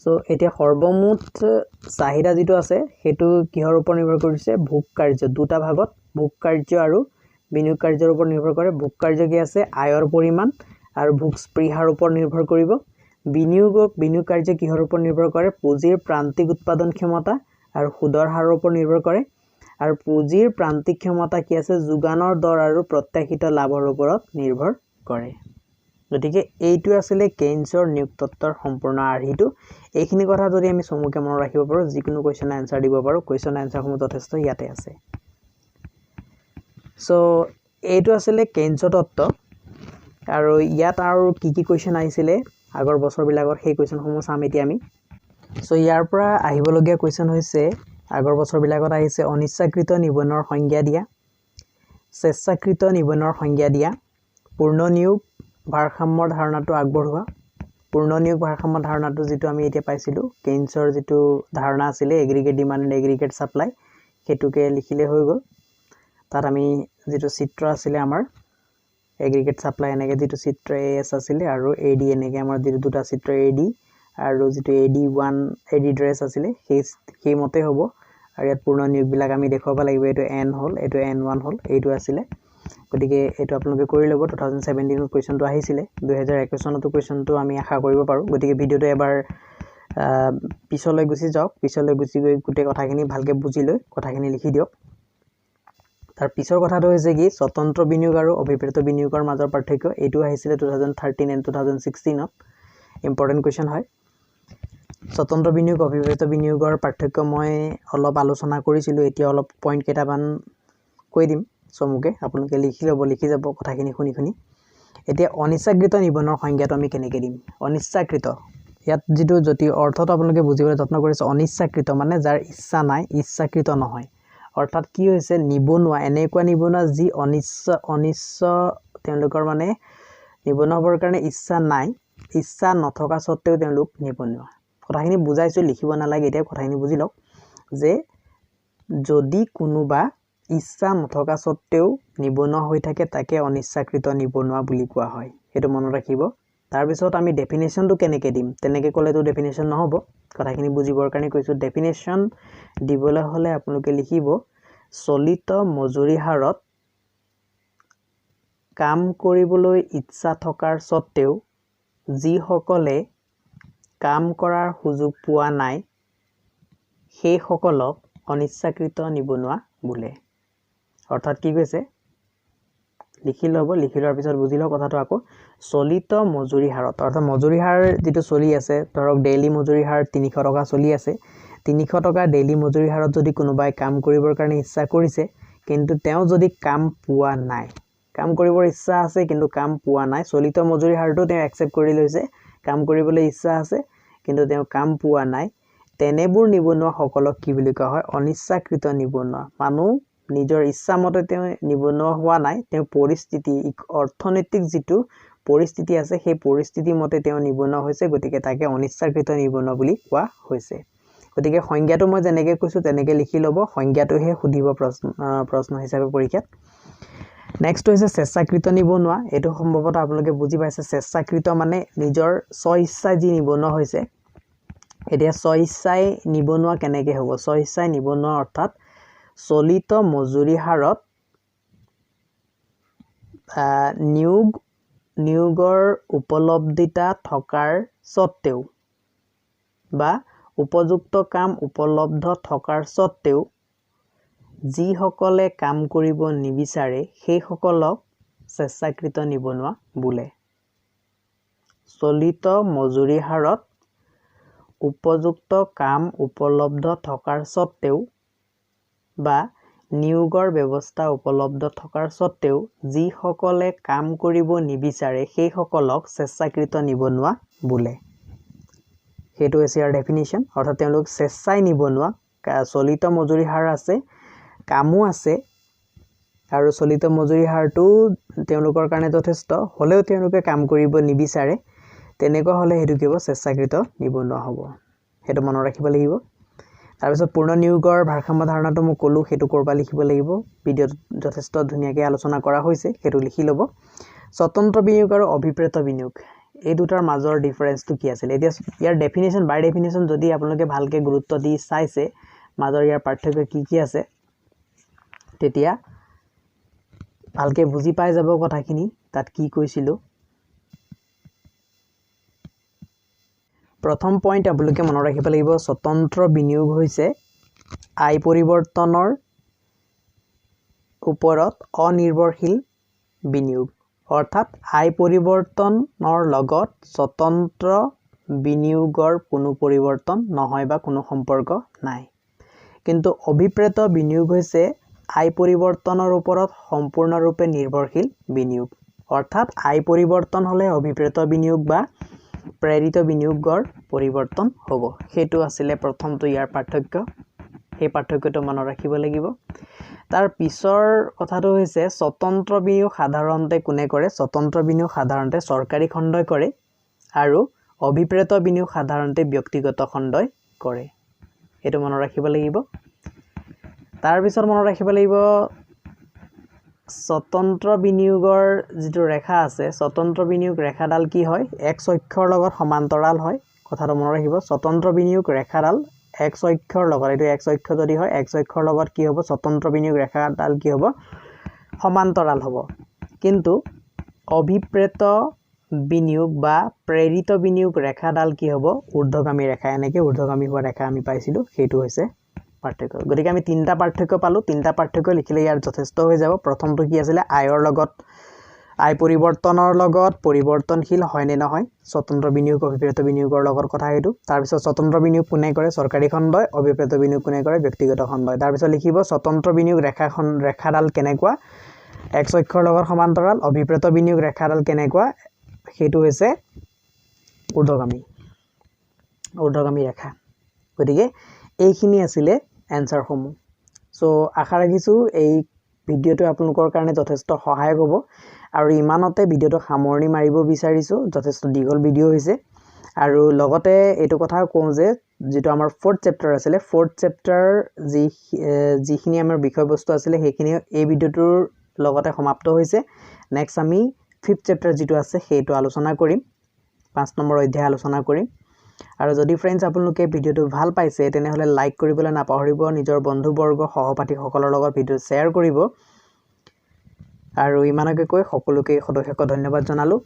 সো এতিয়া সৰ্বমুঠ চাহিদা যেটো আছে হেতু কিহৰ ওপৰত নিৰ্ভৰ কৰিছে ভোগ কাৰ্য দুটা ভাগত ভোগ কাৰ্য আৰু বিনিয়োগ কাৰ্যৰ ওপৰত নিৰ্ভৰ কৰে ভোগ কাৰ্য কি আছে আয়ৰ পৰিমাণ আৰু ভোগ স্পৃহাৰ ওপৰত নিৰ্ভৰ কৰিব বিনিয়োগ কাৰ্য কিহৰ ওপৰত নিৰ্ভৰ কৰে পুঁজিৰ প্ৰান্তিক উৎপাদন ক্ষমতা আৰু সুদৰ হাৰৰ ওপৰত নিৰ্ভৰ কৰে আৰু পুঁজিৰ প্ৰান্তিক ক্ষমতা কি আছে যোগানৰ দৰ আৰু প্ৰত্যাশিত লাভৰ ওপৰত নিৰ্ভৰ কৰে গতিকে এইটো আছিল কেইনছৰ নিয়োগ তত্ত্বৰ সম্পূৰ্ণ আৰ্হিটো এইখিনি কথা যদি আমি সমুকে মনত ৰাখিব পাৰো যিকোনো কোৱেশ্চন আনসাৰ দিব পাৰো কোৱেশ্চন আনসাৰ সমূহ যথেষ্ট ইয়াতে আছে সো এইটো আছিল কেইনছৰ তত্ত্ব আৰু ইয়াত আৰু কি কোৱেশ্চন আহিছিলে আগৰ বছৰবিলাকৰ সেই কোৱেশ্চন সমূহ চাম এতিয়া আমি সো ইয়াৰ পৰা আহিবলগীয়া কোৱেশ্চন হৈছে আগৰ বছৰবিলাকত আহিছে অনিচ্ছাকৃত নিবনুৱাৰ সংজ্ঞা দিয়া স্বেচ্ছাকৃত নিবনুৱাৰ সংজ্ঞা দিয়া পূৰ্ণ নিয়োগ ভাৰসাম্যৰ ধাৰণাটো আগবঢ়োৱা পূৰ্ণ নিয়োগ ভাৰসাম্য ধাৰণাটো যেটো আমি এতিয়া পাইছিলো কেইনছৰ যেটো ধাৰণা আছিল aggregate demand and aggregate supply হেতুকে লিখিলে হৈ গল তাত আমি যেটো চিত্ৰ আছিল আমাৰ এগ্ৰিগেট সাপ্লাই এনেকে যেটো চিত্ৰ এএস আছিল আৰু এডি এনেকে আমাৰ যেটো দুটা চিত্ৰ এডি আৰু যেটো এডি1 এডি ড্ৰেছ আছিল সেই মতে হ'ব আৰু ইয়াত পূৰ্ণ নিয়োগ বিলাক আমি দেখুৱাব লাগিব এটো এন হল এটো এন1 হল এইটো আছিল গতিকে এটো আপোনালোকে কৰি ল'ব 2017 ত কোৱেশ্চনটো আহিছিল 2021 চনতো কোৱেশ্চনটো আমি আশা কৰিব পাৰো গতিকে ভিডিওটো এবাৰ পিছলৈ গুছি যাওক পিছলৈ গুছি গৈ গুটে কথাখিনি ভালকে বুজি লৈ কথাখিনি লিখি দিয়ক তাৰ পিছৰ কথাটো হৈছে কি স্বতন্ত্ৰ বিনিয়োগ আৰু অভিপ্ৰেত বিনিয়োগৰ মাজৰ পাৰ্থক্য এটো আহিছিল 2013 এণ্ড 2016 ত ইম্পৰ্টেন্ট কোৱেশ্চন হয় স্বতন্ত্ৰ বিনিয়োগ অভিপ্ৰেত বিনিয়োগৰ পাৰ্থক্য মই অলপ আলোচনা কৰিছিলো এতিয়া অলপ পইণ্ট কেইটামান কৈ দিম সমুকে আপোনালোকে লিখি যাব কথাখিনি শুনি এতিয়া অনিচ্ছাকৃত নিবনুৱাৰ সংজ্ঞাটো আমি কেনেকৈ দিম অনিচ্ছাকৃত ইয়াত যেটো যদি অৰ্থটো আপোনালোকে বুজিবলৈ যত্ন কৰিছে অনিচ্ছাকৃত মানে যাৰ ইচ্ছা নাই ইচ্ছাকৃত নহয় অৰ্থাৎ কি হৈছে নিবনুৱা এনেকুৱা নিবনুৱা যি অনিচ্ছ তেওঁলোকৰ মানে নিবনুৱা হ'বৰ কাৰণে ইচ্ছা নাই ইচ্ছা নথকা সত্ত্বেও তেওঁলোক নিবনুৱা কথাখিনি বুজাইছো লিখিব নালাগে এতিয়া কথাখিনি বুজি লওক যে যদি কোনোবা ইচ্ছা নথকা সত্ত্বেও নিবনুৱা হৈ থাকে তাকে অনিচ্ছাকৃত নিবনুৱা বুলি কোৱা হয় সেইটো মনত ৰাখিব তাৰ পিছত আমি ডেফিনেশনটো কেনেকৈ দিম তেনেকৈ ক'লেতো ডেফিনেশন নহব কথাখিনি বুজিবৰ কাৰণে কৈছো ডেফিনেশন দিবলৈ হলে আপোনালোকে লিখিব চলিত মজুৰি হাৰত কাম কৰিবলৈ ইচ্ছা থকাৰ সত্ত্বেও যিসকলে কাম কৰাৰ সুযোগ পোৱা নাই সেই সকলক অনিচ্ছাকৃত নিবনুৱা বোলে অৰ্থাৎ কি কৈছে লিখি লব লিখি লোৱাৰ পিছত বুজি লওক কথাটো আকৌ চলিত মজুৰি হাৰত অৰ্থাৎ মজুৰি হাৰ যেটো চলি আছে ধৰক ডেইলি মজুৰি হাৰ 300 টকা চলি আছে 300 টকা ডেইলি মজুৰি হাৰত যদি কোনোবাই কাম কৰিবৰ কাৰণে ইচ্ছা কৰিছে কিন্তু তেওঁ যদি কাম পোৱা নাই কাম কৰিবৰ ইচ্ছা আছে কিন্তু কাম পোৱা নাই চলিত মজুৰি হাৰটো তেওঁ একচেপ্ট কৰি লৈছে কাম কৰিবলৈ ইচ্ছা আছে কিন্তু তেওঁ কাম পোৱা নাই তেনেবোৰ নিবনুৱা সকলক কি বুলি কোৱা হয় অনিচ্ছাকৃত নিবনুৱা মানুহ নিজৰ ইচ্ছা মতে তেওঁ নিবনুৱা হোৱা নাই তেওঁ পৰিস্থিতি অৰ্থনৈতিক যেটো পৰিস্থিতি আছে সেই পৰিস্থিতি মতে তেওঁ নিবনুৱা হৈছে গতিকে তাকে অনিচ্ছাকৃত নিবনুৱা বুলি কোৱা হৈছে গতিকে সংজ্ঞাটো মই যেনেকৈ কৈছো তেনেকৈ লিখি লব সংজ্ঞাটোহে সুধিব প্ৰশ্ন হিচাপে পৰীক্ষাত নেক্সট হৈছে স্বেচ্ছাকৃত নিবনুৱা এটো সম্ভৱতঃ আপোনালোকে বুজি পাইছে স্বেচ্ছাকৃত মানে নিজৰ স্বইচ্ছাই যি নিবনুৱা হৈছে এতিয়া স্বইচ্ছাই নিবনুৱা কেনেকৈ হ'ব স্বইচ্ছাই নিবনুৱা অৰ্থাৎ চলিত মজুৰি হাৰত নিয়োগৰ উপলব্ধিতা থকাৰ সত্ত্বেও বা উপযুক্ত কাম উপলব্ধ থকাৰ সত্ত্বেও যিসকলে কাম কৰিব নিবিচাৰে সেই সকলক স্বেচ্ছাকৃত নিবনুৱা বোলে চলিত মজুৰি হাৰত উপযুক্ত কাম উপলব্ধ থকাৰ সত্ত্বেও বা নিয়োগৰ ব্যৱস্থা উপলব্ধ থকাৰ সত্ত্বেও যিসকলে কাম কৰিব নিবিচাৰে সেই সকলক স্বেচ্ছাকৃত নিবনুৱা বোলে সেইটো হৈছে ইয়াৰ ডেফিনিশ্যন অৰ্থাৎ তেওঁলোক স্বেচ্ছাই নিবনুৱা চলিত মজুৰি হাৰ আছে কামো আছে আৰু চলিত মজুৰি হাৰটো তেওঁলোকৰ কাৰণে যথেষ্ট হলেও তেওঁলোকে কাম কৰিব নিবিচাৰে তেনেকুৱা হলে হেতু কিব স্বেচ্ছাকৃত নিবনুৱা হ'ব হেতু মনত ৰাখিব লাগিব তাৰ পিছত পূৰ্ণ নিয়োগৰ ভাৰসাম্য ধাৰণাটো মই কলো হেতু কৰবা লিখিব লাগিব ভিডিঅ'ত যথেষ্ট ধুনীয়াকৈ আলোচনা কৰা হৈছে হেতু লিখি লব স্বতন্ত্ৰ বিনিয়োগ আৰু অভিপ্ৰেত বিনিয়োগ এই দুটাৰ মাজৰ ডিফাৰেন্সটো কি আছিল এতিয়া ইয়াৰ ডেফিনেশন বাই ডেফিনেশন যদি আপোনালোকে ভালকে গুৰুত্ব দি চাইছে মাজৰ ইয়াৰ পাৰ্থক্য কি আছে তেতিয়া ভালকে বুজি পাই যাব কথাখিনি তাত কি কৈছিলো প্ৰথম পইণ্ট আপোনালোকে মনত ৰাখিব লাগিব স্বতন্ত্ৰ বিনিয়োগ হৈছে আই পৰিৱৰ্তনৰ ওপৰত অনিৰ্ভৰশীল বিনিয়োগ অৰ্থাৎ আই পৰিৱৰ্তনৰ লগত স্বতন্ত্ৰ বিনিয়োগৰ কোনো পৰিৱৰ্তন নহয় বা কোনো সম্পৰ্ক নাই কিন্তু অভিপ্ৰেত বিনিয়োগ হৈছে আই পৰিৱৰ্তনৰ ওপৰত সম্পূৰ্ণৰূপে নিৰ্ভৰশীল বিনিয়োগ অৰ্থাৎ আই পৰিৱৰ্তন হলে অভিপ্ৰেত বিনিয়োগ বা প্ৰেৰিত বিনিয়োগৰ পৰিৱৰ্তন হ'ব হেতু আছিল প্ৰথমটো ইয়াৰ পাৰ্থক্য এই পাৰ্থক্যটো মনত ৰাখিব লাগিব তাৰ পিছৰ কথাটো হৈছে স্বতন্ত্ৰ বিনিয়োগ সাধাৰণতে কোনে কৰে স্বতন্ত্ৰ বিনিয়োগ সাধাৰণতে চৰকাৰী খণ্ডই কৰে আৰু অভিপ্ৰেত বিনিয়োগ সাধাৰণতে ব্যক্তিগত খণ্ডই কৰে এটো মনত ৰাখিব লাগিব তাৰ পিছত মনত ৰাখিব লাগিব স্বতন্ত্ৰ বিনিয়োগৰ যেটো ৰেখা আছে স্বতন্ত্ৰ বিনিয়োগ ৰেখাডাল কি হয় x অক্ষৰ লগত সমান্তৰাল হয় কথাটো মনত ৰাখিব স্বতন্ত্ৰ বিনিয়োগ ৰেখাডাল x অক্ষৰ লগত এটো x অক্ষ যদি হয় x অক্ষৰ লগত কি হ'ব স্বতন্ত্ৰ বিনিয়োগ ৰেখাডাল কি হ'ব সমান্তৰাল হ'ব কিন্তু অভিপ্ৰেত বিনিয়োগ বা প্ৰেৰিত বিনিয়োগ ৰেখাডাল কি হ'ব ঊৰ্ধ্বগামী ৰেখা এনেকৈ ঊৰ্ধ্বগামী হোৱা ৰেখা আমি পাইছিলো সেইটো হৈছে পাৰ্থক্য গতিকে আমি তিনটা পাৰ্থক্য পালো তিনটা পাৰ্থক্য লিখিলে ইয়াৰ যথেষ্ট হৈ যাব প্ৰথমটো কি আছিল আয়ৰ লগত আই পৰিৱৰ্তনৰ লগত পৰিৱৰ্তনশীল হয় নে নহয় স্বতন্ত্ৰ বিনিয়োগ অভিপ্ৰেত বিনিয়োগৰ লগত কথা হেতু তাৰ পিছত স্বতন্ত্ৰ বিনিয়োগ কোনে কৰে চৰকাৰী খণ্ডই অভিপ্ৰেত বিনিয়োগ কোনে কৰে ব্যক্তিগত খণ্ডই তাৰ পিছত লিখিব স্বতন্ত্ৰ বিনিয়োগ ৰেখাডাল কেনেকুৱা x অক্ষৰ লগত সমান্তৰাল অভিপ্ৰেত বিনিয়োগ ৰেখাডাল কেনেকুৱা সেইটো হৈছে ঊৰ্ধ্বগামী ৰেখা গতিকে এইখিনি আছিলে এনসাৰ সমূহ সো আশা ৰাখিছো এই ভিডিওটো আপোনালোকৰ কাৰণে যথেষ্ট সহায়ক হ'ব আৰু ইমানতে ভিডিওটো সামৰণি মাৰিব বিচাৰিছো যথেষ্ট দীঘল ভিডিও হৈছে আৰু লগতে এইটো কথা কওঁ যে যেটো আমাৰ 4th চেপ্টাৰ আছিল 4th চেপ্টাৰ যিখিনি আমাৰ বিষয়বস্তু আছিল সেইখিনি এই ভিডিওটোৰ লগতে সমাপ্ত হৈছে নেক্সট আমি 5th চেপ্টাৰ যেটো আছে সেইটো আলোচনা কৰিম 5 নম্বৰ অধ্যায় আলোচনা কৰিম আৰু যদি फ्रेंड्स আপোনালোকে ভিডিওটো ভাল পাইছে তেনেহলে লাইক কৰিবলৈ নাপাহৰিব নিজৰ বন্ধুবৰ্গ সহপাঠী সকলৰ লগত ভিডিও শেয়াৰ কৰিব আৰু ইমানকে কৈ সকলোকে সদস্যক ধন্যবাদ জনালো